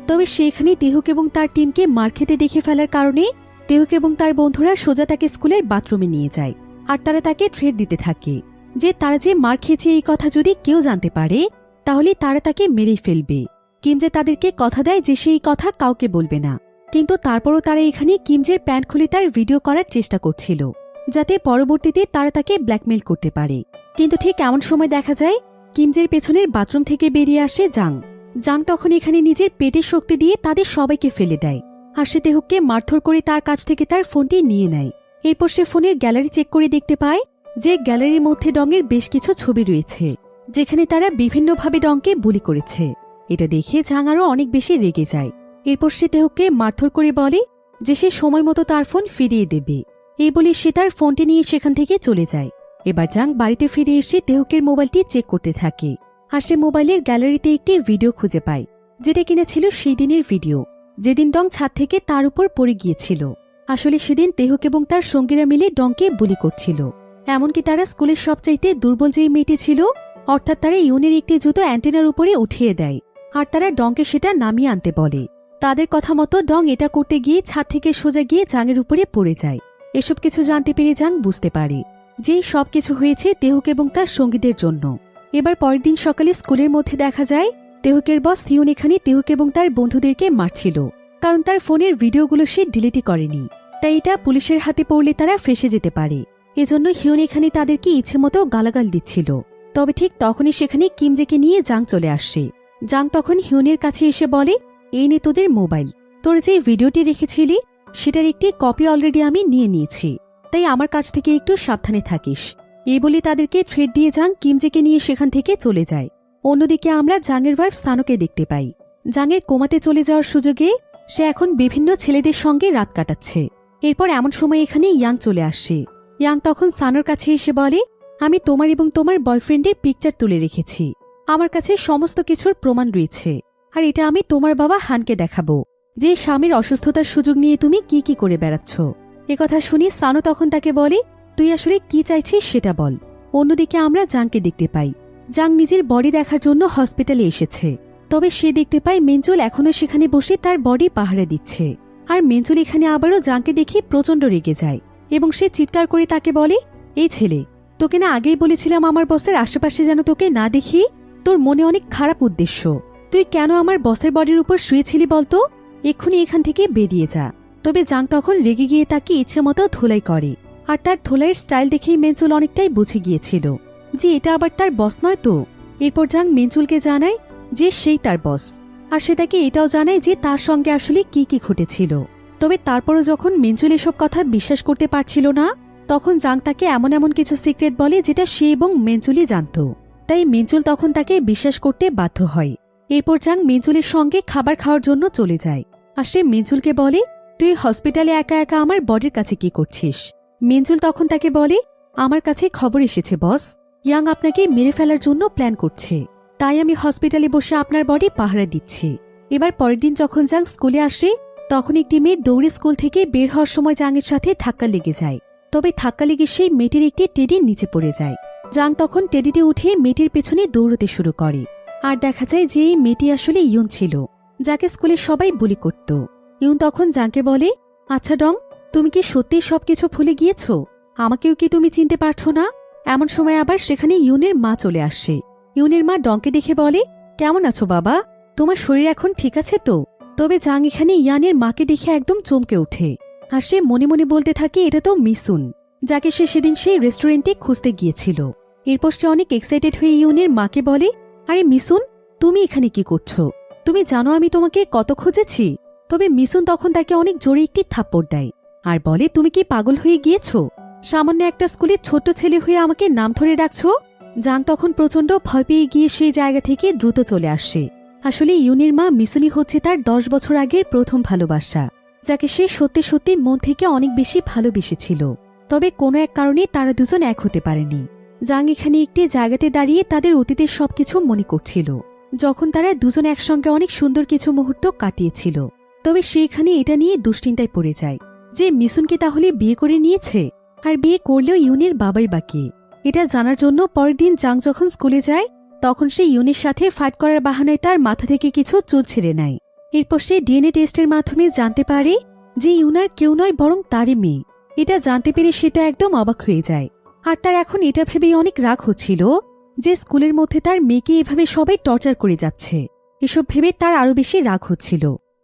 তবে সেখানে তেহুক এবং তার টিমকে মার খেতে দেখে ফেলার কারণে তেহুক এবং তার বন্ধুরা সোজা তাকে স্কুলের বাথরুমে নিয়ে যায়। আর তারা তাকে থ্রেট দিতে থাকে যে তারা যে মার খেয়েছে এই কথা যদি কেউ জানতে পারে তাহলে তারা তাকে মেরেই ফেলবে। কিমজে তাদেরকে কথা দেয় যে সে এই কথা কাউকে বলবে না। কিন্তু তারপরও তারা এখানে কিমজের প্যান্ট খুলে তার ভিডিও করার চেষ্টা করছিল, যাতে পরবর্তীতে তারা তাকে ব্ল্যাকমেইল করতে পারে। কিন্তু ঠিক এমন সময় দেখা যায় কিমজের পেছনের বাথরুম থেকে বেরিয়ে আসে জাং। জাং তখন এখানে নিজের পেটের শক্তি দিয়ে তাদের সবাইকে ফেলে দেয়। আর সে তেহুককে মারধর করে তার কাছ থেকে তার ফোনটি নিয়ে নেয়। এরপর সে ফোনের গ্যালারি চেক করে দেখতে পায় যে গ্যালারির মধ্যে ডংয়ের বেশ কিছু ছবি রয়েছে, যেখানে তারা বিভিন্নভাবে ডংকে বুলি করেছে। এটা দেখে জাং আরও অনেক বেশি রেগে যায়। এরপর সে তেহুককে মারধর করে বলে যে সে সময় মতো তার ফোন ফিরিয়ে দেবে। এই বলে সে তার ফোনটি নিয়ে সেখান থেকে চলে যায়। এবার জাং বাড়িতে ফিরে এসে তেহুকের মোবাইলটি চেক করতে থাকে। আর সে মোবাইলের গ্যালারিতে একটি ভিডিও খুঁজে পায়, যেটা কিনা ছিল সেই দিনের ভিডিও, যেদিন ডং ছাদ থেকে তার উপর পড়ে গিয়েছিল। আসলে সেদিন তেহুক এবং তার সঙ্গীরা মিলে ডংকে বুলি করছিল। এমনকি তারা স্কুলের সবচাইতে দুর্বল যেই মেয়েটি ছিল, অর্থাৎ তারা ইউনের একটি জুতো অ্যান্টেনার উপরে উঠিয়ে দেয়। আর তারা ডংকে সেটা নামিয়ে আনতে বলে। তাদের কথা মতো ডং এটা করতে গিয়ে ছাদ থেকে সোজা গিয়ে জাংয়ের উপরে পড়ে যায়। এসব কিছু জানতে পেরে জাং বুঝতে পারে যে সবকিছু হয়েছে তেহুক এবং তার সঙ্গীদের জন্য। এবার পরের দিন সকালে স্কুলের মধ্যে দেখা যায় তেহুকের বস হিউন এখানে তেহুক এবং তার বন্ধুদেরকে মারছিল, কারণ তার ফোনের ভিডিওগুলো সে ডিলিটই করেনি। তাই এটা পুলিশের হাতে পড়লে তারা ফেঁসে যেতে পারে। এজন্য হিউন এখানে তাদেরকে ইচ্ছে মতো গালাগাল দিচ্ছিল। তবে ঠিক তখনই সেখানে কিমজেকে নিয়ে জাং চলে আসে। জাং তখন হিউনের কাছে এসে বলে, এই নে তোদের মোবাইল, তোর যে ভিডিওটি রেখেছিলি সেটার একটি কপি অলরেডি আমি নিয়ে নিয়েছি, তাই আমার কাছ থেকে একটু সাবধানে থাকিস। এই বলে তাদেরকে থ্রেট দিয়ে জাং কিমজেকে নিয়ে সেখান থেকে চলে যায়। অন্যদিকে আমরা জাংয়ের ওয়াইফ সানোকে দেখতে পাই। জাংয়ের কোমাতে চলে যাওয়ার সুযোগে সে এখন বিভিন্ন ছেলেদের সঙ্গে রাত কাটাচ্ছে। এরপর এমন সময় এখানে ইয়াং চলে আসে। ইয়াং তখন সানোর কাছে এসে বলে, আমি তোমার এবং তোমার বয়ফ্রেন্ডের পিকচার তুলে রেখেছি। আমার কাছে সমস্ত কিছুর প্রমাণ রয়েছে, আর এটা আমি তোমার বাবা হানকে দেখাবো যে স্বামীর অসুস্থতার সুযোগ নিয়ে তুমি কি কি করে বেড়াচ্ছ। একথা শুনি সানো তখন তাকে বলে, তুই আসলে কি চাইছিস সেটা বল। অন্যদিকে আমরা জাংকে দেখতে পাই। জাং নিজের বডি দেখার জন্য হসপিটালে এসেছে। তবে সে দেখতে পায় মেঞ্জুল এখনও সেখানে বসে তার বডি পাহারা দিচ্ছে। আর মেঞ্জুল এখানে আবারও জাংকে দেখে প্রচণ্ড রেগে যায় এবং সে চিৎকার করে তাকে বলে, এই ছেলে, তোকে না আগেই বলেছিলাম আমার বসের আশেপাশে যেন তোকে না দেখি। তোর মনে অনেক খারাপ উদ্দেশ্য। তুই কেন আমার বসের বডির উপর শুয়েছিলি বলতো? এক্ষুনি এখান থেকে বেরিয়ে যা। তবে জাং তখন রেগে গিয়ে তাকে ইচ্ছে মতো ধোলাই করে। আর তার ধোলাইয়ের স্টাইল দেখেই মেঞ্জুল অনেকটাই বুঝে গিয়েছিল যে এটা আবার তার বস নয় তো। এরপর জাং মেঞ্জুলকে জানায় যে সেই তার বস, আর সে তাকে এটাও জানায় যে তার সঙ্গে আসলে কি কি ঘটেছিল। তবে তারপরও যখন মেঞ্জুল এসব কথা বিশ্বাস করতে পারছিল না, তখন জাং তাকে এমন এমন কিছু সিক্রেট বলে যেটা সে এবং মেঞ্জুলই জানত। তাই মেঞ্জুল তখন তাকে বিশ্বাস করতে বাধ্য হয়। এরপর জাং মেঞ্জুলের সঙ্গে খাবার খাওয়ার জন্য চলে যায়। আর সে মেঞ্জুলকে বলে, তুই হসপিটালে একা একা আমার বডির কাছে কি করছিস? মেঞ্জুল তখন তাকে বলে, আমার কাছে খবর এসেছে বস, ইয়াং আপনাকে মেরে ফেলার জন্য প্ল্যান করছে, তাই আমি হসপিটালে বসে আপনার বডি পাহারা দিচ্ছি। এবার পরের দিন যখন জাং স্কুলে আসে, তখন একটি মেয়ের দৌড়ে স্কুল থেকে বের হওয়ার সময় জাংয়ের সাথে ধাক্কা লেগে যায়। তবে ধাক্কা লেগে সেই মেয়েটির একটি টেডি নিচে পড়ে যায়। জাং তখন টেডিটি উঠিয়ে মেয়েটির পেছনে দৌড়তে শুরু করে। আর দেখা যায় যে এই মেয়েটি আসলে ইউন ছিল, যাকে স্কুলে সবাই বুলি করত। ইউন তখন জাংকে বলে, আচ্ছা ডং, তুমি কি সত্যিই সবকিছু ভুলে গিয়েছ? আমাকেও কি তুমি চিনতে পারছো না? এমন সময় আবার সেখানে ইউনের মা চলে আসে। ইউনের মা ডংকে দেখে বলে, কেমন আছো বাবা? তোমার শরীর এখন ঠিক আছে তো? তবে জাং এখানে ইয়ানের মাকে দেখে একদম চমকে ওঠে। আর সে মনে মনে বলতে থাকে, এটা তো মিসুন, যাকে সে সেদিন সেই রেস্টুরেন্টে খুঁজতে গিয়েছিল। এরপর সে অনেক এক্সাইটেড হয়ে ইউনের মাকে বলে, আরে মিসুন, তুমি এখানে কি করছো? তুমি জানো আমি তোমাকে কত খুঁজেছি? তবে মিসুন তখন তাকে অনেক জোরে একটি থাপ্পড় দেয় আর বলে, তুমি কি পাগল হয়ে গিয়েছ? সামান্য একটা স্কুলের ছোট্ট ছেলে হয়ে আমাকে নাম ধরে ডাকছ? জাং তখন প্রচণ্ড ভয় পেয়ে গিয়ে সেই জায়গা থেকে দ্রুত চলে আসে। আসলে ইউনের মা মিসুনি হচ্ছে তার 10 বছর আগের প্রথম ভালোবাসা, যাকে সে সত্যি সত্যি মন থেকে অনেক বেশি ভালোবেসেছিল। তবে কোনো এক কারণে তারা দুজন এক হতে পারেনি। জাং এখানে একটি জায়গাতে দাঁড়িয়ে তাদের অতীতের সবকিছু মনে করছিল, যখন তারা দুজন একসঙ্গে অনেক সুন্দর কিছু মুহূর্ত কাটিয়েছিল। তবে সেখানে এটা নিয়ে দুশ্চিন্তায় পড়ে যায় যে মিসুনকে তাহলে বিয়ে করে নিয়েছে, আর বিয়ে করলেও ইউনের বাবাই বাকি। এটা জানার জন্য পরের দিন জাং যখন স্কুলে যায়, তখন সে ইউনের সাথে ফাইট করার বাহানায় তার মাথা থেকে কিছু চুল ছেড়ে নেয়। এরপর সে ডিএনএ টেস্টের মাধ্যমে জানতে পারে যে ইউনার কেউ নয় বরং তারই মেয়ে। এটা জানতে পেরে সে তো একদম অবাক হয়ে যায়। আর তার এখন এটা ভেবেই অনেক রাগ হচ্ছিল যে স্কুলের মধ্যে তার মেয়েকে এভাবে সবাই টর্চার করে যাচ্ছে। এসব ভেবে তার আরও বেশি রাগ হচ্ছিল।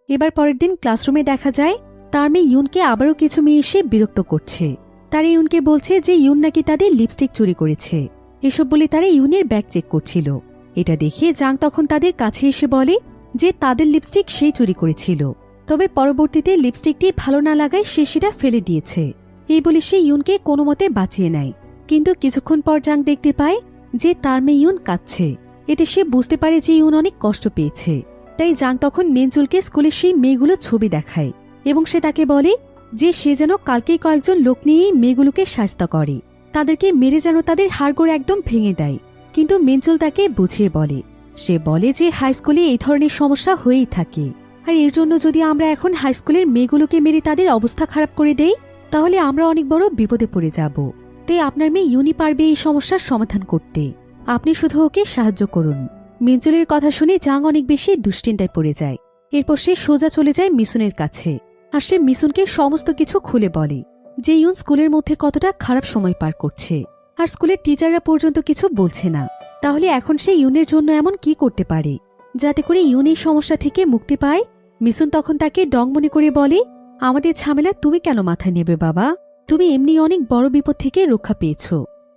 এবার পরের দিন ক্লাসরুমে দেখা যায় তার মেয়ে ইউনকে আবারও কিছু মেয়ে এসে বিরক্ত করছে। তারা ইউনকে বলছে যে ইউন নাকি তাদের লিপস্টিক চুরি করেছে। এসব বলে তারা ইউনের ব্যাগ চেক করছিল। এটা দেখে জাং তখন তাদের কাছে এসে বলে যে তাদের লিপস্টিক সেই চুরি করেছিল, তবে পরবর্তীতে লিপস্টিকটি ভালো না লাগায় সে সেটা ফেলে দিয়েছে। এই বলে সে ইউনকে কোনো মতে বাঁচিয়ে নেয়। কিন্তু কিছুক্ষণ পর জাং দেখতে পায় যে তার মেয়ে ইউন কাঁদছে। এতে সে বুঝতে পারে যে ইউন অনেক কষ্ট পেয়েছে। তাই জাং তখন মেনজুলকে স্কুলের সেই মেয়েগুলোর ছবি দেখায় এবং সে তাকে বলে যে সে যেন কালকেই কয়েকজন লোক নিয়েই মেয়েগুলোকে শাস্ত করে, তাদেরকে মেরে যেন তাদের হাড়গোড় একদম ভেঙে দেয়। কিন্তু মেনজুল তাকে বুঝিয়ে বলে, সে বলে যে হাইস্কুলে এই ধরনের সমস্যা হয়েই থাকে, আর এর জন্য যদি আমরা এখন হাইস্কুলের মেয়েগুলোকে মেরে তাদের অবস্থা খারাপ করে দেই তাহলে আমরা অনেক বড় বিপদে পড়ে যাব। তাই আপনার মেয়ে ইউনি পারবে এই সমস্যার সমাধান করতে, আপনি শুধু ওকে সাহায্য করুন। মেনজুলের কথা শুনে জাং অনেক বেশি দুশ্চিন্তায় পড়ে যায়। এরপর সে সোজা চলে যায় মিসুনের কাছে, আর সে মিসুনকে সমস্ত কিছু খুলে বলে যে ইউন স্কুলের মধ্যে কতটা খারাপ সময় পার করছে, আর স্কুলের টিচাররা পর্যন্ত কিছু বলছে না। তাহলে এখন সে ইউনের জন্য এমন কি করতে পারে যাতে করে ইউন এই সমস্যা থেকে মুক্তি পায়। মিসুন তখন তাকে ডং মনে করে বলে, আমাদের ঝামেলা তুমি কেন মাথায় নেবে বাবা? তুমি এমনি অনেক বড় বিপদ থেকে রক্ষা পেয়েছ,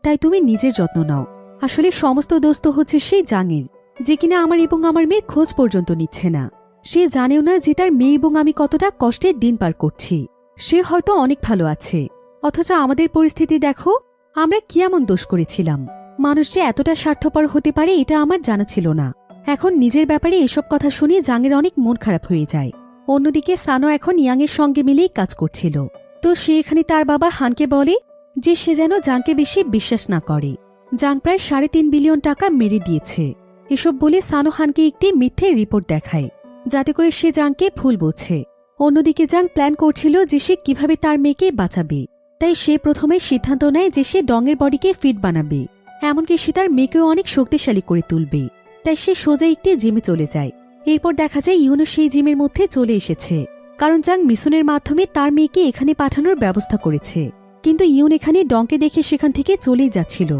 তাই তুমি নিজের যত্ন নাও। আসলে সমস্ত দোষ তো হচ্ছে সেই জাঙের, যে কিনা আমার এবং আমার মেয়ের খোঁজ পর্যন্ত নিচ্ছে না। সে জানেও না যে তার মেয়ে এবং আমি কতটা কষ্টের দিন পার করছি। সে হয়তো অনেক ভালো আছে, অথচ আমাদের পরিস্থিতি দেখো, আমরা কি এমন দোষ করেছিলাম? মানুষ যে এতটা স্বার্থপর হতে পারে এটা আমার জানা ছিল না। এখন নিজের ব্যাপারে এসব কথা শুনে জাঙের অনেক মন খারাপ হয়ে যায়। অন্যদিকে সানো এখন ইয়াংয়ের সঙ্গে মিলেই কাজ করছিল। তো সে এখানে তার বাবা হানকে বলে যে সে যেন জাংকে বেশি বিশ্বাস না করে। জাং প্রায় 3.5 বিলিয়ন টাকা মেরে দিয়েছে। এসব বলে সানো হানকে একটি মিথ্যে রিপোর্ট দেখায়, যাতে করে সে জাংকে ভুল বোঝে। অন্যদিকে জাং প্ল্যান করছিল যে সে কিভাবে তার মেয়েকে বাঁচাবে। তাই সে প্রথমে সিদ্ধান্ত নেয় যে সে ডংয়ের বডিকে ফিট বানাবে, এমনকি সে তার মেয়েকেও অনেক শক্তিশালী করে তুলবে। তাই সে সোজা একটি জিমে চলে যায়। এরপর দেখা যায় ইউনও সেই জিমের মধ্যে চলে এসেছে, কারণ জাং মিসুনের মাধ্যমে তার মেয়েকে এখানে পাঠানোর ব্যবস্থা করেছে। কিন্তু ইউন এখানে ডংকে দেখে সেখান থেকে চলেই যাচ্ছিল।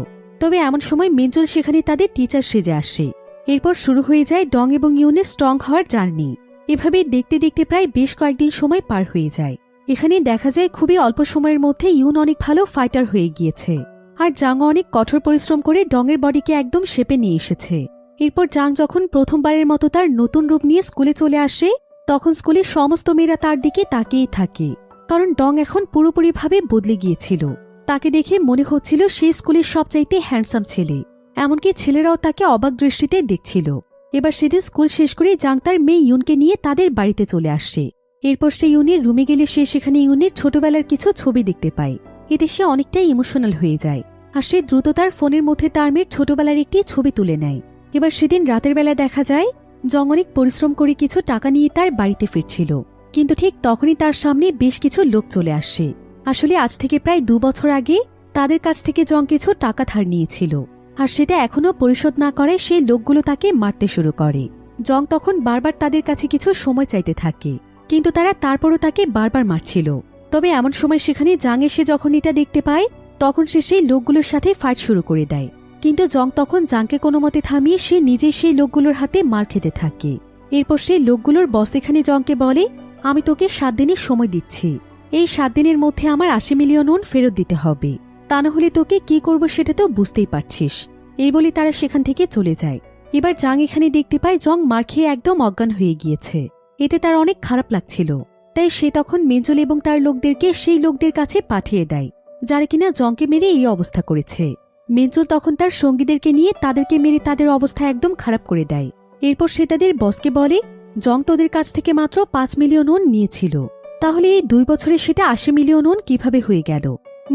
তবে এমন সময় মেনজুল সেখানে তাদের টিচার সেজে আসে। এরপর শুরু হয়ে যায় ডং এবং ইউনের স্ট্রং হওয়ার জার্নি। এভাবে দেখতে দেখতে প্রায় বেশ কয়েকদিন সময় পার হয়ে যায়। এখানে দেখা যায় খুবই অল্প সময়ের মধ্যে ইউন অনেক ভালো ফাইটার হয়ে গিয়েছে, আর জাং অনেক কঠোর পরিশ্রম করে ডংয়ের বডিকে একদম শেপে নিয়ে এসেছে। এরপর জাং যখন প্রথমবারের মতো তার নতুন রূপ নিয়ে স্কুলে চলে আসে, তখন স্কুলের সমস্ত মেয়েরা তার দিকে তাকিয়েই থাকে, কারণ ডং এখন পুরোপুরিভাবে বদলে গিয়েছিল। তাকে দেখে মনে হচ্ছিল সে স্কুলের সবচাইতে হ্যান্ডসাম ছেলে, এমনকি ছেলেরাও তাকে অবাক দৃষ্টিতে দেখছিল। এবার সেদিন স্কুল শেষ করে জাং তার মেয়ে ইউনকে নিয়ে তাদের বাড়িতে চলে আসে। এরপর সে ইউনের রুমে গেলে সে সেখানে ইউনের ছোটবেলার কিছু ছবি দেখতে পায়। এতে সে অনেকটাই ইমোশনাল হয়ে যায়, আর সে দ্রুত তার ফোনের মধ্যে তার মেয়ের ছোটবেলার একটি ছবি তুলে নেয়। এবার সেদিন রাতের বেলা দেখা যায় জং অনেক পরিশ্রম করে কিছু টাকা নিয়ে তার বাড়িতে ফিরছিল, কিন্তু ঠিক তখনই তার সামনে বেশ কিছু লোক চলে আসে। আসলে আজ থেকে প্রায় 2 বছর আগে তাদের কাছ থেকে জং কিছু টাকা ধার নিয়েছিল, আর সেটা এখনও পরিশোধ না করে সেই লোকগুলো তাকে মারতে শুরু করে। জং তখন বারবার তাদের কাছে কিছু সময় চাইতে থাকে, কিন্তু তারা তারপরও তাকে বারবার মারছিল। তবে এমন সময় সেখানে জাং এসে যখন এটা দেখতে পায়, তখন সে সেই লোকগুলোর সাথে ফাইট শুরু করে দেয়। কিন্তু জং তখন জাংকে কোনো মতে থামিয়ে সে নিজেই সেই লোকগুলোর হাতে মার খেতে থাকে। এরপর সেই লোকগুলোর বস এখানে জংকে বলে, আমি তোকে 7 দিনের সময় দিচ্ছি। এই 7 দিনের মধ্যে আমার 80 মিলিয়ন উন ফেরত দিতে হবে, তা না হলে তোকে কি করব সেটা তো বুঝতেই পারছিস। এই বলে তারা সেখান থেকে চলে যায়। এবার জাং এখানে দেখতে পায় জং মার খেয়ে একদম অজ্ঞান হয়ে গিয়েছে। এতে তার অনেক খারাপ লাগছিল। তাই সে তখন মেঞ্জল এবং তার লোকদেরকে সেই লোকদের কাছে পাঠিয়ে দেয় যারা কিনা জংকে মেরে এই অবস্থা করেছে। মেঞ্জল তখন তার সঙ্গীদেরকে নিয়ে তাদেরকে মেরে তাদের অবস্থা একদম খারাপ করে দেয়। এরপর সে তাদের বসকে বলে, জং তোদের কাছ থেকে মাত্র 5 মিলিয়ন ওন নিয়েছিল, তাহলে এই 2 বছরে সেটা 80 মিলিয়ন ওন কিভাবে হয়ে গেল?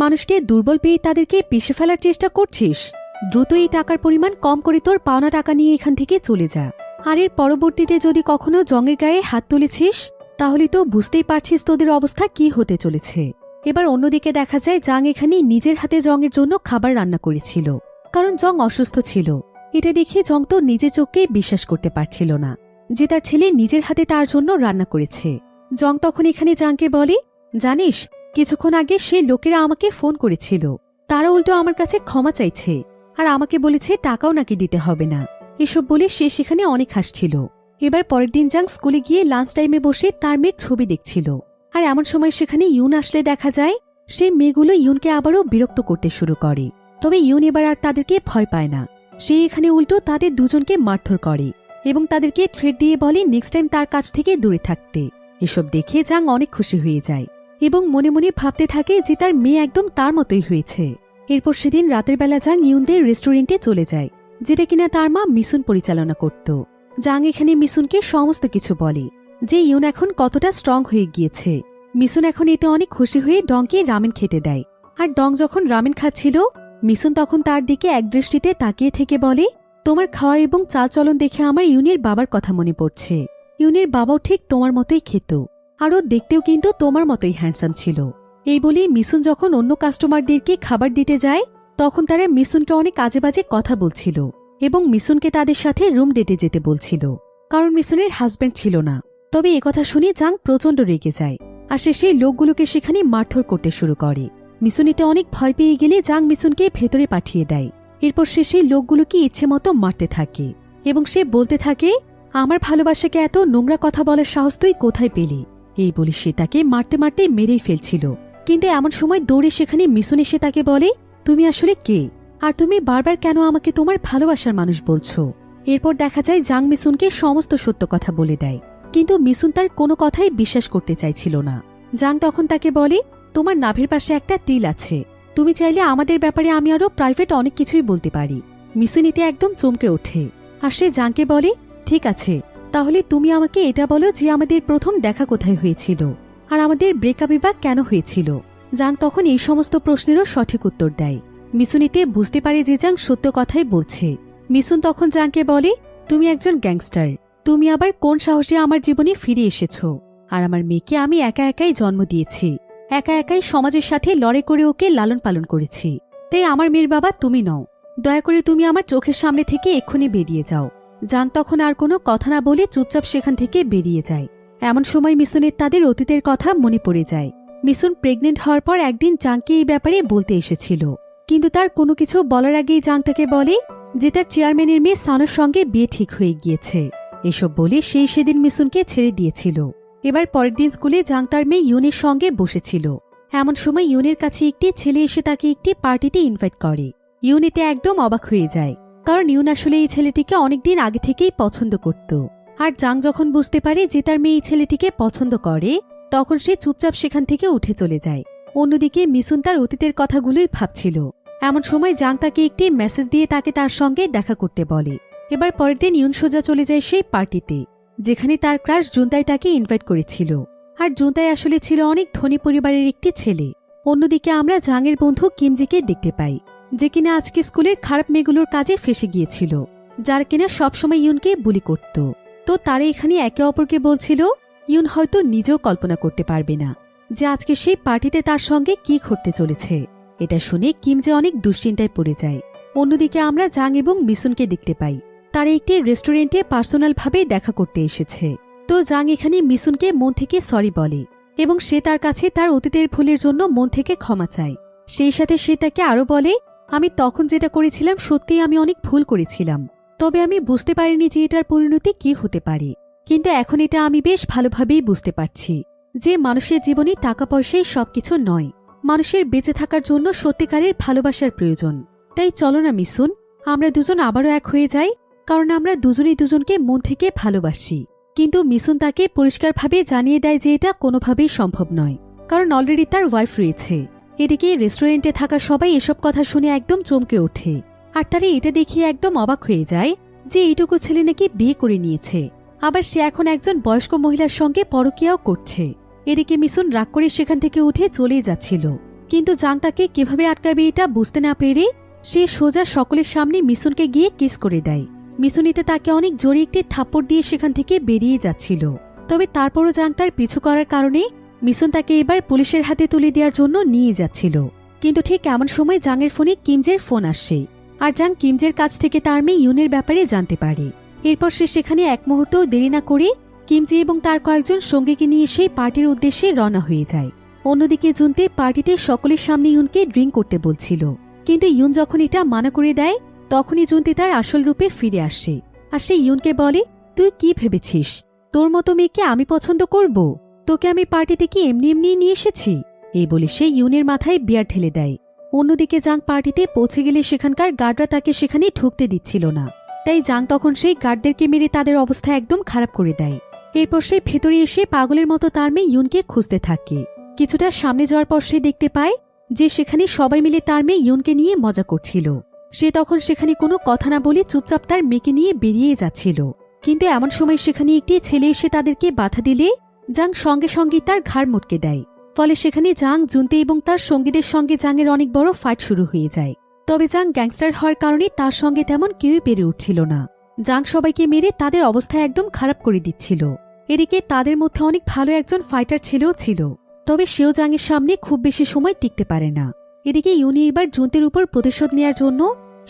মানুষকে দুর্বল পেয়ে তাদেরকে পিষে ফেলার চেষ্টা করছিস। দ্রুত এই টাকার পরিমাণ কম করে তোর পাওনা টাকা নিয়ে এখান থেকে চলে যা। আর এর পরবর্তীতে যদি কখনো জংয়ের গায়ে হাত তুলেছিস তাহলে তো বুঝতেই পারছিস তোদের অবস্থা কি হতে চলেছে। এবার অন্যদিকে দেখা যায় জাং এখানে নিজের হাতে জংয়ের জন্য খাবার রান্না করেছিল, কারণ জং অসুস্থ ছিল। এটা দেখে জং তো নিজের চোখকেই বিশ্বাস করতে পারছিল না যে তার ছেলে নিজের হাতে তার জন্য রান্না করেছে। জং তখন এখানে জাংকে বলে, জানিস কিছুক্ষণ আগে সে লোকেরা আমাকে ফোন করেছিল, তারা উল্টো আমার কাছে ক্ষমা চাইছে আর আমাকে বলেছে টাকাও নাকি দিতে হবে না। এসব বলে সে সেখানে অনেক হাসছিল। এবার পরের দিন জাং স্কুলে গিয়ে লাঞ্চ টাইমে বসে তার মেয়ের ছবি দেখছিল। আর এমন সময় সেখানে ইউন আসলে দেখা যায় সেই মেয়েগুলো ইউনকে আবারও বিরক্ত করতে শুরু করে। তবে ইউন এবার আর তাদেরকে ভয় পায় না। সে এখানে উল্টো তাদের দুজনকে মারধর করে এবং তাদেরকে থ্রেট দিয়ে বলে নেক্সট টাইম তার কাছ থেকে দূরে থাকতে। এসব দেখে জাং অনেক খুশি হয়ে যায় এবং মনে মনে ভাবতে থাকে যে তার মেয়ে একদম তার মতোই হয়েছে। এরপর সেদিন রাতের বেলা জাং ইউনদের রেস্টুরেন্টে চলে যায়, যেটা কিনা তার মা মিসুন পরিচালনা করত। জাং এখানে মিসুনকে সমস্ত কিছু বলে যে ইউন এখন কতটা স্ট্রং হয়ে গিয়েছে। মিসুন এখন এতে অনেক খুশি হয়ে ডংকে রামেন খেতে দেয়। আর ডং যখন রামেন খাচ্ছিল মিসুন তখন তার দিকে একদৃষ্টিতে তাকিয়ে থেকে বলে, তোমার খাওয়া এবং চালচলন দেখে আমার ইউনের বাবার কথা মনে পড়ছে। ইউনের বাবাও ঠিক তোমার মতোই খেত, আরও দেখতেও কিন্তু তোমার মতোই হ্যান্ডসাম ছিল। এই বলেই মিসুন যখন অন্য কাস্টমারদেরকে খাবার দিতে যায় তখন তারা মিসুনকে অনেক আজে বাজে কথা বলছিল এবং মিসুনকে তাদের সাথে রুম ডেটে যেতে বলছিল, কারণ মিসুনের হাজব্যান্ড ছিল না। তবে একথা শুনে জাং প্রচণ্ড রেগে যায় আর সে সেই লোকগুলোকে সেখানে মারধর করতে শুরু করে। মিসুন এতে অনেক ভয় পেয়ে গেলে জাং মিসুনকে ভেতরে পাঠিয়ে দেয়। এরপর সে সেই লোকগুলোকে ইচ্ছে মতো মারতে থাকে এবং সে বলতে থাকে, আমার ভালোবাসাকে এত নোংরা কথা বলার সাহস তুই কোথায় পেলি? এই বলে সে তাকে মারতে মারতে মেরেই ফেলছিল। কিন্তু এমন সময় দৌড়ে সেখানে মিসুন এসে তাকে বলে, তুমি আসলে কে আর তুমি বারবার কেন আমাকে তোমার ভালোবাসার মানুষ বলছো? এরপর দেখা যায় জাং মিসুনকে সমস্ত সত্য কথা বলে দেয়, কিন্তু মিসুন তার কোনো কথাই বিশ্বাস করতে চাইছিল না। জাং তখন তাকে বলে, তোমার নাভির পাশে একটা তিল আছে, তুমি চাইলে আমাদের ব্যাপারে আমি আরও প্রাইভেট অনেক কিছুই বলতে পারি। মিসুন এতে একদম চমকে ওঠে আর সে জাংকে বলে, ঠিক আছে, তাহলে তুমি আমাকে এটা বলো যে আমাদের প্রথম দেখা কোথায় হয়েছিল আর আমাদের ব্রেকআপই বা কেন হয়েছিল? জাং তখন এই সমস্ত প্রশ্নেরও সঠিক উত্তর দেয়। মিসুন এতে বুঝতে পারে যে জাং সত্য কথাই বলছে। মিসুন তখন জাংকে বলে, তুমি একজন গ্যাংস্টার, তুমি আবার কোন সাহসে আমার জীবনে ফিরে এসেছ? আর আমার মেয়েকে আমি একা একাই জন্ম দিয়েছি, একা একাই সমাজের সাথে লড়াই করে ওকে লালন পালন করেছি, তাই আমার মেয়ের বাবা তুমি নও। দয়া করে তুমি আমার চোখের সামনে থেকে এক্ষুনি বেরিয়ে যাও। জাং তখন আর কোনো কথা না বলে চুপচাপ সেখান থেকে বেরিয়ে যায়। এমন সময় মিসুনের তাদের অতীতের কথা মনে পড়ে যায়। মিসুন প্রেগনেন্ট হওয়ার পর একদিন জাংকে এই ব্যাপারে বলতে এসেছিল, কিন্তু তার কোনো কিছু বলার আগেই জাং তাকে বলে যে তার চেয়ারম্যানের মেয়ে সানোর সঙ্গে বিয়ে ঠিক হয়ে গিয়েছে। এসব বলে সেই সেদিন মিসুনকে ছেড়ে দিয়েছিল। এবার পরের দিন স্কুলে জাং তার মেয়ে ইউনের সঙ্গে বসেছিল। এমন সময় ইউনের কাছে একটি ছেলে এসে তাকে একটি পার্টিতে ইনভাইট করে। ইউন এতে একদম অবাক হয়ে যায়, কারণ ইউন আসলে এই ছেলেটিকে অনেকদিন আগে থেকেই পছন্দ করত। আর জাং যখন বুঝতে পারে যে তার মেয়ে এই ছেলেটিকে পছন্দ করে তখন সে চুপচাপ সেখান থেকে উঠে চলে যায়। অন্যদিকে মিসুন তার অতীতের কথাগুলোই ভাবছিল। এমন সময় জাং তাকে একটি মেসেজ দিয়ে তাকে তার সঙ্গে দেখা করতে বলে। এবার পরের দিন ইউন সোজা চলে যায় সেই পার্টিতে, যেখানে তার ক্রাশ জুনতাই তাকে ইনভাইট করেছিল। আর জুনতাই আসলে ছিল অনেক ধনী পরিবারের একটি ছেলে। অন্যদিকে আমরা জাংয়ের বন্ধু কিমজিকে দেখতে পাই, যে কিনা আজকে স্কুলের খারাপ মেয়েগুলোর কাজে ফেসে গিয়েছিল, যার কিনা সবসময় ইউনকে বুলি করত। তো তারা এখানে একে অপরকে বলছিল ইউন হয়তো নিজেও কল্পনা করতে পারবে না যে আজকে সেই পার্টিতে তার সঙ্গে কি ঘটতে চলেছে। এটা শুনে কিমজে অনেক দুশ্চিন্তায় পড়ে যায়। অন্যদিকে আমরা জাং এবং মিসুনকে দেখতে পাই, তারা একটি রেস্টুরেন্টে পার্সোনালভাবে দেখা করতে এসেছে। তো জাং এখানে মিসুনকে মন থেকে সরি বলে এবং সে তার কাছে তার অতীতের ভুলের জন্য মন থেকে ক্ষমা চায়। সেই সাথে সে তাকে আরও বলে, আমি তখন যেটা করেছিলাম সত্যিই আমি অনেক ভুল করেছিলাম, তবে আমি বুঝতে পারিনি যে এটার পরিণতি কি হতে পারে। কিন্তু এখন এটা আমি বেশ ভালোভাবেই বুঝতে পারছি যে মানুষের জীবনে টাকা পয়সাই সবকিছু নয়, মানুষের বেঁচে থাকার জন্য সত্যিকারের ভালোবাসার প্রয়োজন। তাই চলো না মিসুন, আমরা দুজন আবারও এক হয়ে যাই, কারণ আমরা দুজনেই দুজনকে মন থেকে ভালোবাসি। কিন্তু মিসুন তাকে পরিষ্কারভাবে জানিয়ে দেয় যে এটা কোনোভাবেই সম্ভব নয়, কারণ অলরেডি তার ওয়াইফ রয়েছে। এদিকে রেস্টুরেন্টে থাকা সবাই এসব কথা শুনে একদম চমকে ওঠে, আর তারা এটা দেখিয়ে একদম অবাক হয়ে যায় যে এইটুকু ছেলে নাকি বিয়ে করে নিয়েছে, আবার সে এখন একজন বয়স্ক মহিলার সঙ্গে পরকীয়াও করছে। এদিকে মিসুন রাগ করে সেখান থেকে উঠে চলেই যাচ্ছিল, কিন্তু জাং তাকে কিভাবে আটকাবে এটা বুঝতে না পেরে সে সোজা সকলের সামনে মিসুনকে গিয়ে কিস করে দেয়। মিসুনিতে তাকে অনেক জোরে একটি থাপ্পড় দিয়ে সেখান থেকে বেরিয়ে যাচ্ছিল, তবে তারপরও জাং তার পিছু করার কারণে মিসুন তাকে এবার পুলিশের হাতে তুলে দেওয়ার জন্য নিয়ে যাচ্ছিল। কিন্তু ঠিক এমন সময় জাংয়ের ফোনে কিমজের ফোন আসে, আর জাং কিমজের কাছ থেকে তার মেয়ে ইউনের ব্যাপারে জানতে পারে। এরপর সে সেখানে এক মুহূর্তও দেরি না করে কিমজি এবং তার কয়েকজন সঙ্গীকে নিয়ে সেই পার্টির উদ্দেশ্যে রওনা হয়ে যায়। অন্যদিকে জুনতে পার্টিতে সকলের সামনে ইউনকে ড্রিঙ্ক করতে বলছিল, কিন্তু ইউন যখন এটা মানা করে দেয় তখনই জুনতে তার আসল রূপে ফিরে আসে, আর সে ইউনকে বলে, তুই কি ভেবেছিস তোর মতো মেয়েকে আমি পছন্দ করব? তোকে আমি পার্টিতে কি এমনি এমনি নিয়ে এসেছি? এই বলে সে ইউনের মাথায় বিয়ার ঢেলে দেয়। অন্যদিকে জাং পার্টিতে পৌঁছে গেলে সেখানকার গার্ডরা তাকে সেখানে ঢুকতে দিচ্ছিল না, তাই জাং তখন সেই গার্ডদেরকে মেরে তাদের অবস্থা একদম খারাপ করে দেয়। এরপর সে ভেতরে এসে পাগলের মতো তার মেয়ে ইউনকে খুঁজতে থাকে। কিছুটা সামনে যাওয়ার পর সে দেখতে পায় যে সেখানে সবাই মিলে তার মেয়ে ইউনকে নিয়ে মজা করছিল। সে তখন সেখানে কোনো কথা না বলে চুপচাপ তার মেয়েকে নিয়ে বেরিয়ে যাচ্ছিল, কিন্তু এমন সময় সেখানে একটি ছেলে এসে তাদেরকে বাধা দিলে জাং সঙ্গে সঙ্গে তার ঘাড় মুটকে দেয়। ফলে সেখানে জাং, জুনতে এবং তার সঙ্গীদের সঙ্গে জাংয়ের অনেক বড় ফাইট শুরু হয়ে যায়। তবে জাং গ্যাংস্টার হওয়ার কারণে তার সঙ্গে তেমন কেউই পেরে উঠছিল না। জাং সবাইকে মেরে তাদের অবস্থা একদম খারাপ করে দিচ্ছিল। এদিকে তাদের মধ্যে অনেক ভালো একজন ফাইটার ছেলেও ছিল, তবে সেও জাংয়ের সামনে খুব বেশি সময় টিকতে পারে না। এদিকে ইউনি এবার জুনতের উপর প্রতিশোধ নেওয়ার জন্য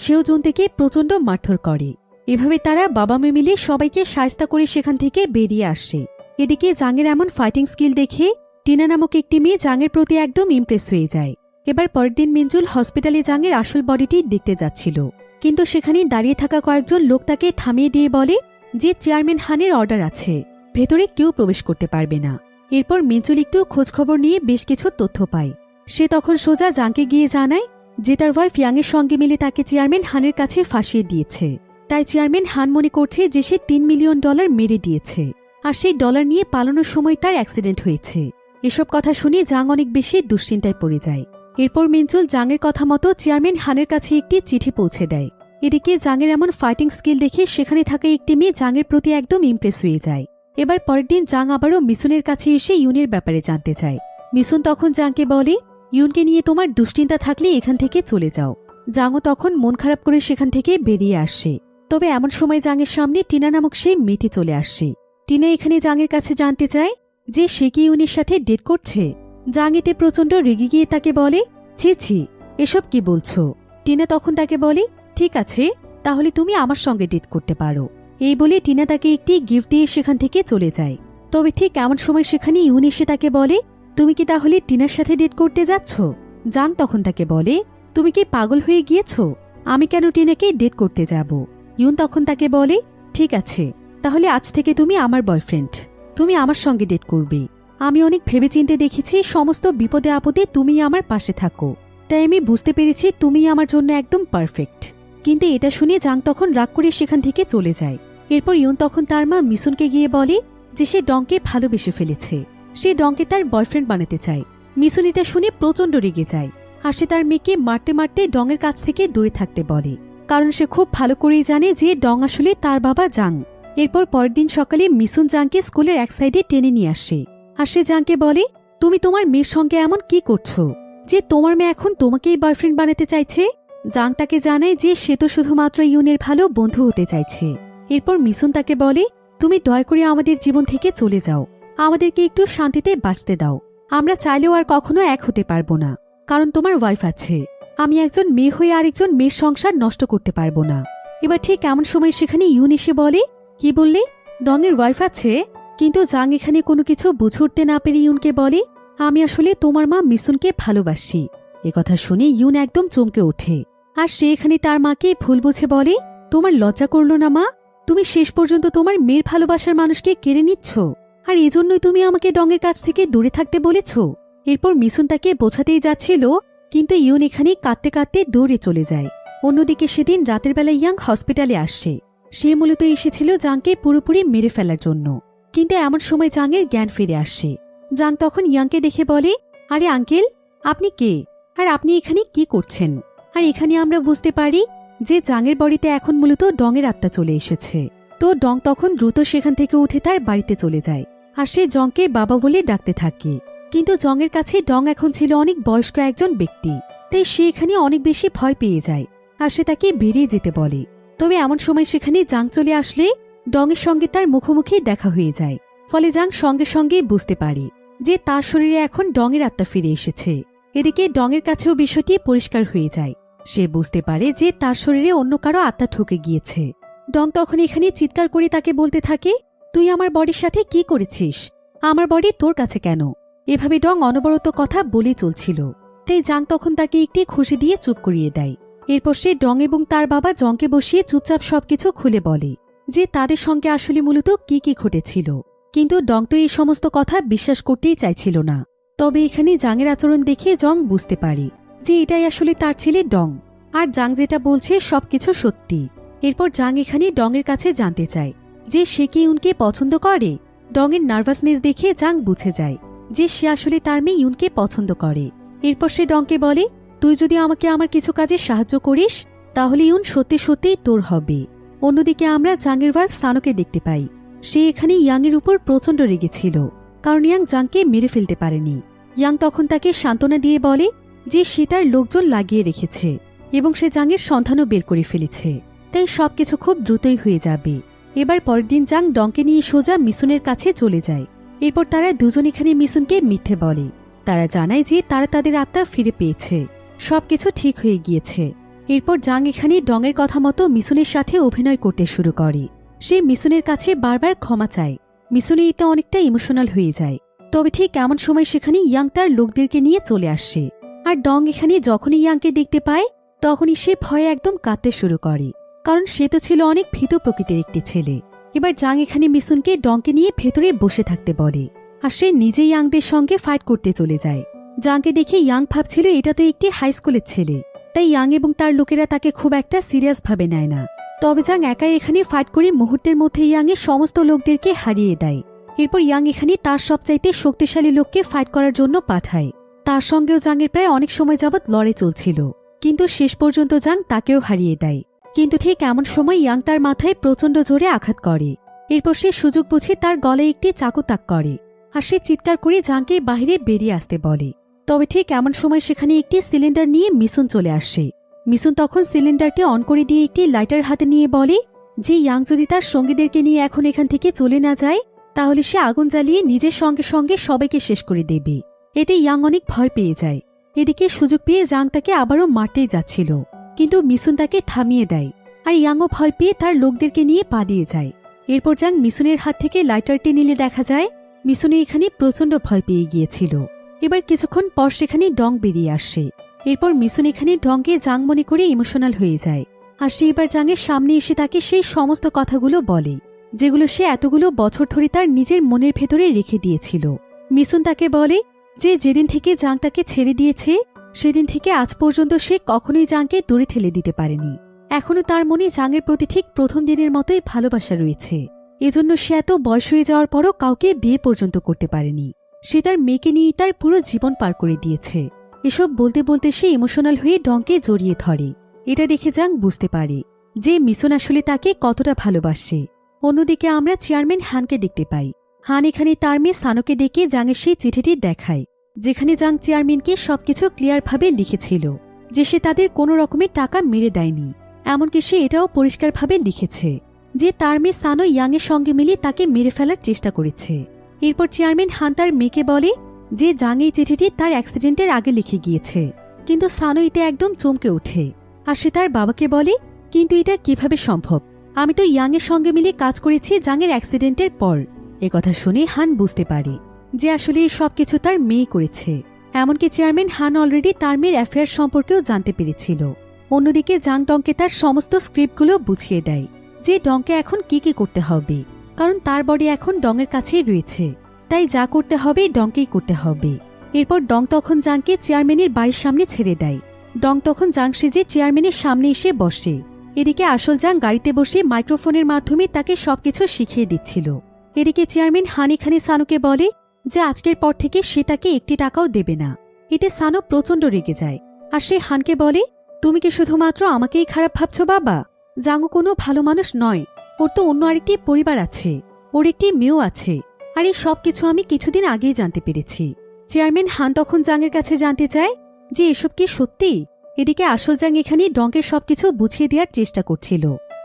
সেও জুনতেকে প্রচণ্ড মারধর করে। এভাবে তারা বাবা মেয়ে মিলে সবাইকে শায়েস্তা করে সেখান থেকে বেরিয়ে আসে। এদিকে জাংয়ের এমন ফাইটিং স্কিল দেখে টিনা নামক একটি মেয়ে জাংয়ের প্রতি একদম ইমপ্রেস হয়ে যায়। এবার পরের দিন মিনজুল হসপিটালে জাংয়ের আসল বডিটি দেখতে যাচ্ছিল, কিন্তু সেখানে দাঁড়িয়ে থাকা কয়েকজন লোক তাকে থামিয়ে দিয়ে বলে যে চেয়ারম্যান হানের অর্ডার আছে, ভেতরে কেউ প্রবেশ করতে পারবে না। এরপর মিনজুল একটু খোঁজখবর নিয়ে বেশ কিছু তথ্য পায়। সে তখন সোজা জাংকে গিয়ে জানায় যে তার ওয়াইফ ইয়াংয়ের সঙ্গে মিলে তাকে চেয়ারম্যান হানের কাছে ফাঁসিয়ে দিয়েছে। তাই চেয়ারম্যান হান মনে করছে যে সে $3 মিলিয়ন মেরে দিয়েছে, আর সেই ডলার নিয়ে পালানোর সময় তার অ্যাক্সিডেন্ট হয়েছে। এসব কথা শুনে জাং অনেক বেশি দুশ্চিন্তায় পড়ে যায়। এরপর মিনজুল জাংয়ের কথা মতো চেয়ারম্যান হানের কাছে একটি চিঠি পৌঁছে দেয়। এদিকে জাংয়ের এমন ফাইটিং স্কিল দেখে সেখানে থাকা একটি মেয়ে জাংয়ের প্রতি একদম ইমপ্রেস হয়ে যায়। এবার পরের দিন জাং আবারও মিসুনের কাছে এসে ইউনের ব্যাপারে জানতে চায়। মিসুন তখন জাংকে বলে, ইউনকে নিয়ে তোমার দুশ্চিন্তা থাকলে এখান থেকে চলে যাও। জাংও তখন মন খারাপ করে সেখান থেকে বেরিয়ে আসে। তবে এমন সময় জাংয়ের সামনে টিনা নামক সেই মেয়েটি চলে আসে। টিনা এখানে জাংয়ের কাছে জানতে চায় যে সে কি ইউনের সাথে ডেট করছে। জাং এতে প্রচণ্ড রেগে গিয়ে তাকে বলে, ছি ছি, এসব কি বলছো? টিনা তখন তাকে বলে, ঠিক আছে, তাহলে তুমি আমার সঙ্গে ডেট করতে পারো। এই বলে টিনা তাকে একটি গিফট দিয়ে সেখান থেকে চলে যায়। তবে ঠিক এমন সময় সেখানে ইউন এসে তাকে বলে, তুমি কি তাহলে টিনার সাথে ডেট করতে যাচ্ছ? জাং তখন তাকে বলে, তুমি কি পাগল হয়ে গিয়েছ? আমি কেন টিনাকে ডেট করতে যাব? ইউন তখন তাকে বলে, ঠিক আছে, তাহলে আজ থেকে তুমি আমার বয়ফ্রেন্ড, তুমি আমার সঙ্গে ডেট করবে। আমি অনেক ভেবেচিন্তে দেখেছি সমস্ত বিপদে আপদে তুমি আমার পাশে থাকো, তাই আমি বুঝতে পেরেছি তুমি আমার জন্য একদম পারফেক্ট। কিন্তু এটা শুনে জাং তখন রাগ করে সেখান থেকে চলে যায়। এরপর ইউন তখন তার মা মিসুনকে গিয়ে বলে যে সে ডংকে ভালোবেসে ফেলেছে, সে ডংকে তার বয়ফ্রেন্ড বানাতে চায়। মিসুন এটা শুনে প্রচণ্ড রেগে যায়, আর সে তার মেয়েকে মারতে মারতে ডংয়ের কাছ থেকে দূরে থাকতে বলে, কারণ সে খুব ভালো করেই জানে যে ডং আসলে তার বাবা জাং। এরপর পরের দিন সকালে মিসুন জাংকে স্কুলের এক সাইডে টেনে নিয়ে আসে, আর সে জাংকে বলে, তুমি তোমার মেয়ের সঙ্গে এমন কি করছো যে তোমার মেয়ে এখন তোমাকেই বয়ফ্রেন্ড বানাতে চাইছে? জাং তাকে জানায় যে সে তো শুধুমাত্র ইউনের ভালো বন্ধু হতে চাইছে। এরপর মিসুন তাকে বলে, তুমি দয়া করে আমাদের জীবন থেকে চলে যাও, আমাদেরকে একটু শান্তিতে বাঁচতে দাও। আমরা চাইলেও আর কখনো এক হতে পারবো না, কারণ তোমার ওয়াইফ আছে। আমি একজন মেয়ে হয়ে আরেকজন মেয়ের সংসার নষ্ট করতে পারবো না। এবার ঠিক এমন সময় সেখানে ইউন এসে বলে, কি বললে? ডংয়ের ওয়াইফ আছে? কিন্তু জাং এখানে কোনো কিছু বুঝে উঠতে না পেরে ইউনকে বলে, আমি আসলে তোমার মা মিসুনকে ভালোবাসি। একথা শুনে ইউন একদম চমকে ওঠে, আর সে এখানে তার মাকে ভুল বুঝে বলে, তোমার লজ্জা করলো না মা? তুমি শেষ পর্যন্ত তোমার মেয়ের ভালোবাসার মানুষকে কেড়ে নিচ্ছ, আর এজন্যই তুমি আমাকে ডংয়ের কাছ থেকে দূরে থাকতে বলেছ। এরপর মিসুন তাকে বোঝাতেই যাচ্ছিল, কিন্তু ইউন এখানে কাঁদতে কাঁদতে দৌড়ে চলে যায়। অন্যদিকে সেদিন রাতের বেলা ইয়াং হসপিটালে আসে। সে মূলত এসেছিল জাংকে পুরোপুরি মেরে ফেলার জন্য। কিন্তু এমন সময় জাংয়ের জ্ঞান ফিরে আসে। জাং তখন ইয়াংকে দেখে বলে, আরে আঙ্কেল, আপনি কে, আর আপনি এখানে কি করছেন? আর এখানে আমরা বুঝতে পারি যে জাংয়ের বাড়িতে এখন মূলত ডংয়ের আত্মা চলে এসেছে। তো ডং তখন দ্রুত সেখান থেকে উঠে তার বাড়িতে চলে যায়, আর সে জংকে বাবা বলে ডাকতে থাকে। কিন্তু জংয়ের কাছে ডং এখন ছিল অনেক বয়স্ক একজন ব্যক্তি, তাই সে এখানে অনেক বেশি ভয় পেয়ে যায়, আর সে তাকে বেরিয়ে যেতে বলে। তবে এমন সময় সেখানে জাং চলে আসলে ডংয়ের সঙ্গে তার মুখোমুখি দেখা হয়ে যায়। ফলে জাং সঙ্গে সঙ্গে বুঝতে পারে যে তার শরীরে এখন ডংয়ের আত্মা ফিরে এসেছে। এদিকে ডংয়ের কাছেও বিষয়টি পরিষ্কার হয়ে যায়। সে বুঝতে পারে যে তার শরীরে অন্য কারো আত্মা ঢুকে গিয়েছে। ডং তখন এখানে চিৎকার করে তাকে বলতে থাকে, তুই আমার বডির সাথে কি করেছিস? আমার বডি তোর কাছে কেন? এভাবে ডং অনবরত কথা বলে চলছিল। তাই জাং তখন তাকে একটি খুশি দিয়ে চুপ করিয়ে দেয়। এরপর সে ডং এবং তার বাবা জংকে বসিয়ে চুপচাপ সবকিছু খুলে বলে যে তাদের সঙ্গে আসলে মূলত কি কি ঘটেছিল। কিন্তু ডং তো এই সমস্ত কথা বিশ্বাস করতেই চাইছিল না। তবে এখানে জাংয়ের আচরণ দেখে জং বুঝতে পারে যে এটাই আসলে তার ছেলে ডং, আর জাং যেটা বলছে সবকিছু সত্যি। এরপর জাং এখানে ডংয়ের কাছে জানতে চায় যে সে কি ইউনকে পছন্দ করে। ডংয়ের নার্ভাসনেস দেখে জাং বুঝে যায় যে সে আসলে তার মেয়ে ইউনকে পছন্দ করে। এরপর সে ডংকে বলে, তুই যদি আমাকে আমার কিছু কাজে সাহায্য করিস তাহলে ইউন সত্যি সত্যিই তোর হবে। অন্যদিকে আমরা জাংয়ের ওয়াইফ সানোকে দেখতে পাই। সে এখানে ইয়াংয়ের উপর প্রচণ্ড রেগেছিল, কারণ ইয়াং জাংকে মেরে ফেলতে পারেনি। ইয়াং তখন তাকে সান্ত্বনা দিয়ে বলে যে সে তার লোকজন লাগিয়ে রেখেছে এবং সে জাংয়ের সন্ধানও বের করে ফেলেছে, তাই সবকিছু খুব দ্রুতই হয়ে যাবে। এবার পরের দিন জাং ডংকে নিয়ে সোজা মিসুনের কাছে চলে যায়। এরপর তারা দুজন এখানে মিসুনকে মিথ্যে বলে। তারা জানায় যে তারা তাদের আত্মা ফিরে পেয়েছে, সবকিছু ঠিক হয়ে গিয়েছে। এরপর জাং এখানে ডংয়ের কথা মতো মিসুনের সাথে অভিনয় করতে শুরু করে। সে মিসুনের কাছে বারবার ক্ষমা চায়। মিসুনে এতে অনেকটা ইমোশনাল হয়ে যায়। তবে ঠিক এমন সময় সেখানে ইয়াং তার লোকদেরকে নিয়ে চলে আসে, আর ডং এখানে যখনই ইয়াংকে দেখতে পায় তখনই সে ভয়ে একদম কাঁদতে শুরু করে, কারণ সে তো ছিল অনেক ভীত প্রকৃতির একটি ছেলে। এবার জাং এখানে মিসুনকে ডংকে নিয়ে ভেতরে বসে থাকতে বলে, আর সে নিজে ইয়াংদের সঙ্গে ফাইট করতে চলে যায়। জাংকে দেখে ইয়াং ভাবছিল এটা তো একটি হাই স্কুলের ছেলে, তাই ইয়াং এবং তার লোকেরা তাকে খুব একটা সিরিয়াস ভাবে নেয় না। তবে জাং একাই এখানে ফাইট করে মুহূর্তের মধ্যে ইয়াংয়ের সমস্ত লোকদেরকে হারিয়ে দেয়। এরপর ইয়াং এখানে তার সবচাইতে শক্তিশালী লোককে ফাইট করার জন্য পাঠায়। তার সঙ্গেও জাংয়ের প্রায় অনেক সময় যাবৎ লড়াই চলছিল, কিন্তু শেষ পর্যন্ত জাং তাকেও হারিয়ে দেয়। কিন্তু ঠিক এমন সময় ইয়াং তার মাথায় প্রচণ্ড জোরে আঘাত করে। এরপর সে সুযোগ বুঝে তার গলায় একটি চাকু তাক করে, আর সে চিৎকার করে জাংকে বাহিরে বেরিয়ে আসতে বলে। তবে ঠিক এমন সময় সেখানে একটি সিলিন্ডার নিয়ে মিসুন চলে আসে। মিসুন তখন সিলিন্ডারটি অন করে দিয়ে একটি লাইটার হাতে নিয়ে বলে যে ইয়াং যদি তার সঙ্গীদেরকে নিয়ে এখন এখান থেকে চলে না যায় তাহলে সে আগুন জ্বালিয়ে নিজের সঙ্গে সঙ্গে সবাইকে শেষ করে দেবে। এতে ইয়াং অনেক ভয় পেয়ে যায়। এদিকে সুযোগ পেয়ে জাং তাকে আবারও মারতেই যাচ্ছিল, কিন্তু মিসুন তাকে থামিয়ে দেয়, আর ইয়াংও ভয় পেয়ে তার লোকদেরকে নিয়ে পালিয়ে যায়। এরপর জাং মিসুনের হাত থেকে লাইটারটি নিলে দেখা যায় মিসুনে এখানে প্রচণ্ড ভয় পেয়ে গিয়েছিল। এবার কিছুক্ষণ পর সেখানে ডং বেরিয়ে আসে। এরপর মিসুন এখানে ডংকে জাং মনে করে ইমোশনাল হয়ে যায়, আর সে এবার জাংয়ের সামনে এসে তাকে সেই সমস্ত কথাগুলো বলে যেগুলো সে এতগুলো বছর ধরে তার নিজের মনের ভেতরে রেখে দিয়েছিল। মিসুন তাকে বলে যে যেদিন থেকে জাং তাকে ছেড়ে দিয়েছে সেদিন থেকে আজ পর্যন্ত সে কখনোই জাংকে দূরে ঠেলে দিতে পারেনি। এখনও তার মনে জাংয়ের প্রতি ঠিক প্রথম দিনের মতোই ভালোবাসা রয়েছে। এজন্য সে এত বয়স হয়ে যাওয়ার পরও কাউকে বিয়ে পর্যন্ত করতে পারেনি। সে তার মেয়েকে নিয়ে তার পুরো জীবন পার করে দিয়েছে। এসব বলতে বলতে সে ইমোশনাল হয়ে ডংকে জড়িয়ে ধরে। এটা দেখে জাং বুঝতে পারে যে মিসুন আসলে তাকে কতটা ভালোবাসে। অন্যদিকে আমরা চেয়ারম্যান হানকে দেখতে পাই। হান এখানে তার মেয়ে সানোকে ডেকে জাংয়ের সেই চিঠিটি দেখায়, যেখানে জাং চেয়ারম্যানকে সবকিছু ক্লিয়ারভাবে লিখেছিল যে সে তাদের কোনো রকমের টাকা মেরে দেয়নি। এমনকি সে এটাও পরিষ্কারভাবে লিখেছে যে তার মেয়ে সানো ইয়াংয়ের সঙ্গে মিলে তাকে মেরে ফেলার চেষ্টা করেছে। এরপর চেয়ারম্যান হান তার মেয়েকে বলে যে জাং এই চিঠিটি তার অ্যাক্সিডেন্টের আগে লিখে গিয়েছে, কিন্তু সানো এতে একদম চমকে ওঠে। আর সে তার বাবাকে বলে, কিন্তু এটা কিভাবে সম্ভব? আমি তো ইয়াংয়ের সঙ্গে মিলে কাজ করেছি জাংয়ের অ্যাক্সিডেন্টের পর। একথা শুনে হান বুঝতে পারে যে আসলে এই সবকিছু তার মেয়ে করেছে। এমনকি চেয়ারম্যান হান অলরেডি তার মেয়ের অ্যাফেয়ার সম্পর্কেও জানতে পেরেছিল। অন্যদিকে জাং ডংকে তার সমস্ত স্ক্রিপ্টগুলো বুঝিয়ে দেয় যে ডংকে এখন কি কি করতে হবে, কারণ তার বডি এখন ডংয়ের কাছেই রয়েছে, তাই যা করতে হবে ডংকেই করতে হবে। এরপর ডং তখন জাংকে চেয়ারম্যানের বাড়ির সামনে ছেড়ে দেয়। ডং তখন জাং সেজে চেয়ারম্যানের সামনে এসে বসে। এদিকে আসল জাং গাড়িতে বসে মাইক্রোফোনের মাধ্যমে তাকে সবকিছু শিখিয়ে দিচ্ছিল। এদিকে চেয়ারম্যান হানি খানি সানুকে বলে যে আজকের পর থেকে সে তাকে 1 টাকাও দেবে না। এতে সানু প্রচণ্ড রেগে যায় আর সে হানকে বলে, তুমি কি শুধুমাত্র আমাকেই খারাপ ভাবছ বাবা? জাঙ্গু কোনো ভালো মানুষ নয়, ওর তো অন্য আরেকটি পরিবার আছে, ওর একটি মেয়েও আছে, আর এই সব কিছু আমি কিছুদিন আগেই জানতে পেরেছি। চেয়ারম্যান হান তখন জাংয়ের কাছে জানতে চায় যে এসব কি সত্যি। এদিকে আসল জাং এখানে ডংকের সবকিছু বুঝিয়ে দেওয়ার চেষ্টা করছিল,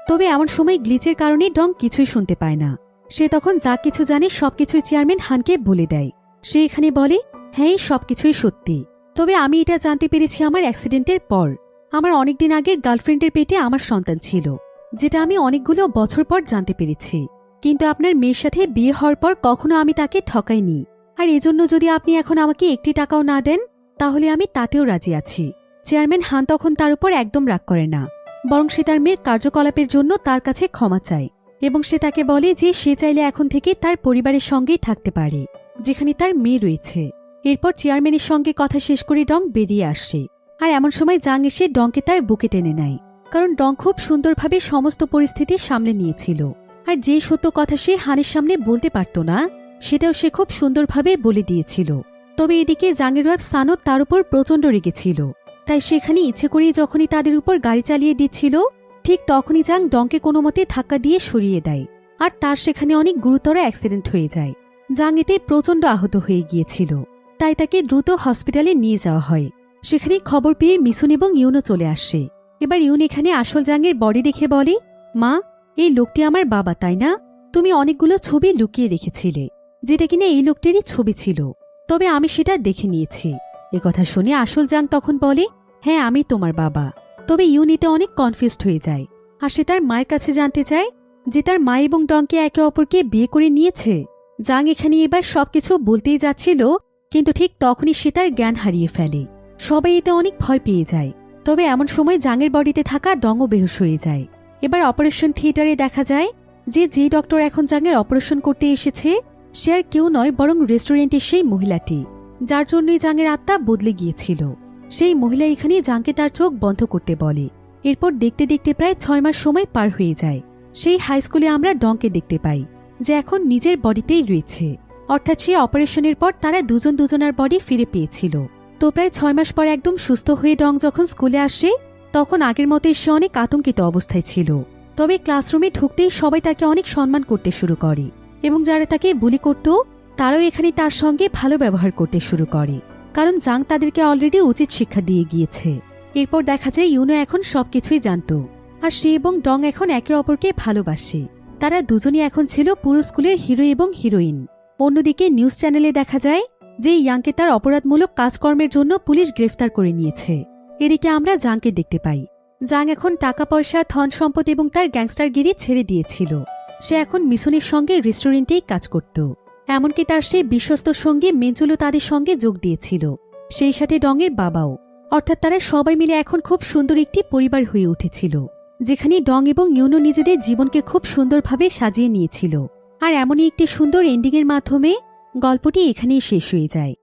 তবে এমন সময় গ্লিচের কারণে ডং কিছুই শুনতে পায় না। সে তখন যা কিছু জানে সবকিছুই চেয়ারম্যান হানকে বলে দেয়। সে এখানে বলে, হ্যাঁ এই সবকিছুই সত্যি, তবে আমি এটা জানতে পেরেছি আমার অ্যাক্সিডেন্টের পর। আমার অনেকদিন আগের গার্লফ্রেন্ডের পেটে আমার সন্তান ছিল, যেটা আমি অনেকগুলো বছর পর জানতে পেরেছি। কিন্তু আপনার মেয়ের সাথে বিয়ে হওয়ার পর কখনো আমি তাকে ঠকাইনি, আর এজন্য যদি আপনি এখন আমাকে 1 টাকাও না দেন তাহলে আমি তাতেও রাজি আছি। চেয়ারম্যান হান তখন তার উপর একদম রাগ করে না, বরং সে তার মেয়ের কার্যকলাপের জন্য তার কাছে ক্ষমা চায় এবং সে তাকে বলে যে সে চাইলে এখন থেকে তার পরিবারের সঙ্গেই থাকতে পারে, যেখানে তার মেয়ে রয়েছে। এরপর চেয়ারম্যানের সঙ্গে কথা শেষ করে ডং বেরিয়ে আসে, আর এমন সময় জাং এসে ডংকে তার বুকে টেনে নেয়, কারণ ডং খুব সুন্দরভাবে সমস্ত পরিস্থিতি সামলে নিয়েছিল। আর যে সত্য কথা সে হানের সামনে বলতে পারত না সেটাও সে খুব সুন্দরভাবে বলে দিয়েছিল। তবে এদিকে জাংয়ের ওয়াইফ সানো তার উপর প্রচণ্ড রেগেছিল, তাই সেখানে ইচ্ছে করেই যখনই তাদের উপর গাড়ি চালিয়ে দিচ্ছিল ঠিক তখনই জাং ডংকে কোনো মতে ধাক্কা দিয়ে সরিয়ে দেয়, আর তার সেখানে অনেক গুরুতর অ্যাক্সিডেন্ট হয়ে যায়। জাং এতে প্রচণ্ড আহত হয়ে গিয়েছিল, তাই তাকে দ্রুত হসপিটালে নিয়ে যাওয়া হয়। সেখানে খবর পেয়ে মিসুন এবং ইউনো চলে আসে। এবার ইউন এখানে আসল জাংয়ের বডি দেখে বলে, মা এই লোকটি আমার বাবা তাই না? তুমি অনেকগুলো ছবি লুকিয়ে রেখেছিলে, যেটা কিনা এই লোকটিরই ছবি ছিল, তবে আমি সেটা দেখে নিয়েছি। একথা শুনে আসল জাং তখন বলে, হ্যাঁ আমি তোমার বাবা। তবে ইউন এতে অনেক কনফিউজড হয়ে যায়, আর সে তার মায়ের কাছে জানতে চায় যে তার মা এবং ডংকে একে অপরকে বিয়ে করে নিয়েছে। জাং এখানে এবার সবকিছু বলতেই যাচ্ছিল, কিন্তু ঠিক তখনই সে তার জ্ঞান হারিয়ে ফেলে। সবাই এতে অনেক ভয় পেয়ে যায়। তবে এমন সময় জাংয়ের বডিতে থাকা ডংও বেহুশ হয়ে যায়। এবার অপারেশন থিয়েটারে দেখা যায় যে ডক্টর এখন জাংয়ের অপারেশন করতে এসেছে সে আর কেউ নয় বরং রেস্টুরেন্টের সেই মহিলাটি, যার জন্যই জাংয়ের আত্মা বদলে গিয়েছিল। সেই মহিলা এখানে জাংকে তার চোখ বন্ধ করতে বলে। এরপর দেখতে দেখতে প্রায় 6 মাস সময় পার হয়ে যায়। সেই হাই স্কুলে আমরা ডংকে দেখতে পাই যে এখন নিজের বডিতেই রয়েছে, অর্থাৎ সেই অপারেশনের পর তারা দুজন দুজনার বডি ফিরে পেয়েছিল। তো প্রায় 6 মাস পর একদম সুস্থ হয়ে ডং যখন স্কুলে আসে তখন আগের মতোই সে অনেক আতঙ্কিত অবস্থায় ছিল। তবে ক্লাসরুমে ঢুকতেই সবাই তাকে অনেক সম্মান করতে শুরু করে এবং যারা তাকে বুলি করত তারাও এখানে তার সঙ্গে ভালো ব্যবহার করতে শুরু করে, কারণ জাং তাদেরকে অলরেডি উচিত শিক্ষা দিয়ে গিয়েছে। এরপর দেখা যায় ইউনো এখন সবকিছুই জানত, আর সে এবং ডং এখন একে অপরকে ভালোবাসে। তারা দুজনই এখন ছিল পুরো স্কুলের হিরো এবং হিরোইন। অন্যদিকে নিউজ চ্যানেলে দেখা যায় যে ইয়াংকে তার অপরাধমূলক কাজকর্মের জন্য পুলিশ গ্রেফতার করে নিয়েছে। এদিকে আমরা জাংকে দেখতে পাই। জাং এখন টাকা পয়সা, ধন সম্পদ এবং তার গ্যাংস্টারগিরি ছেড়ে দিয়েছিল। সে এখন মিশনের সঙ্গে রেস্টুরেন্টেই কাজ করত। এমনকি তার সেই বিশ্বস্ত সঙ্গী মেঞ্জুলো তাদের সঙ্গে যোগ দিয়েছিল, সেই সাথে ডংয়ের বাবাও। অর্থাৎ তারা সবাই মিলে এখন খুব সুন্দর একটি পরিবার হয়ে উঠেছিল, যেখানে ডং এবং ইউনো নিজেদের জীবনকে খুব সুন্দরভাবে সাজিয়ে নিয়েছিল। আর এমনই একটি সুন্দর এন্ডিংয়ের মাধ্যমে গল্পটি এখানেই শেষ হয়ে যায়।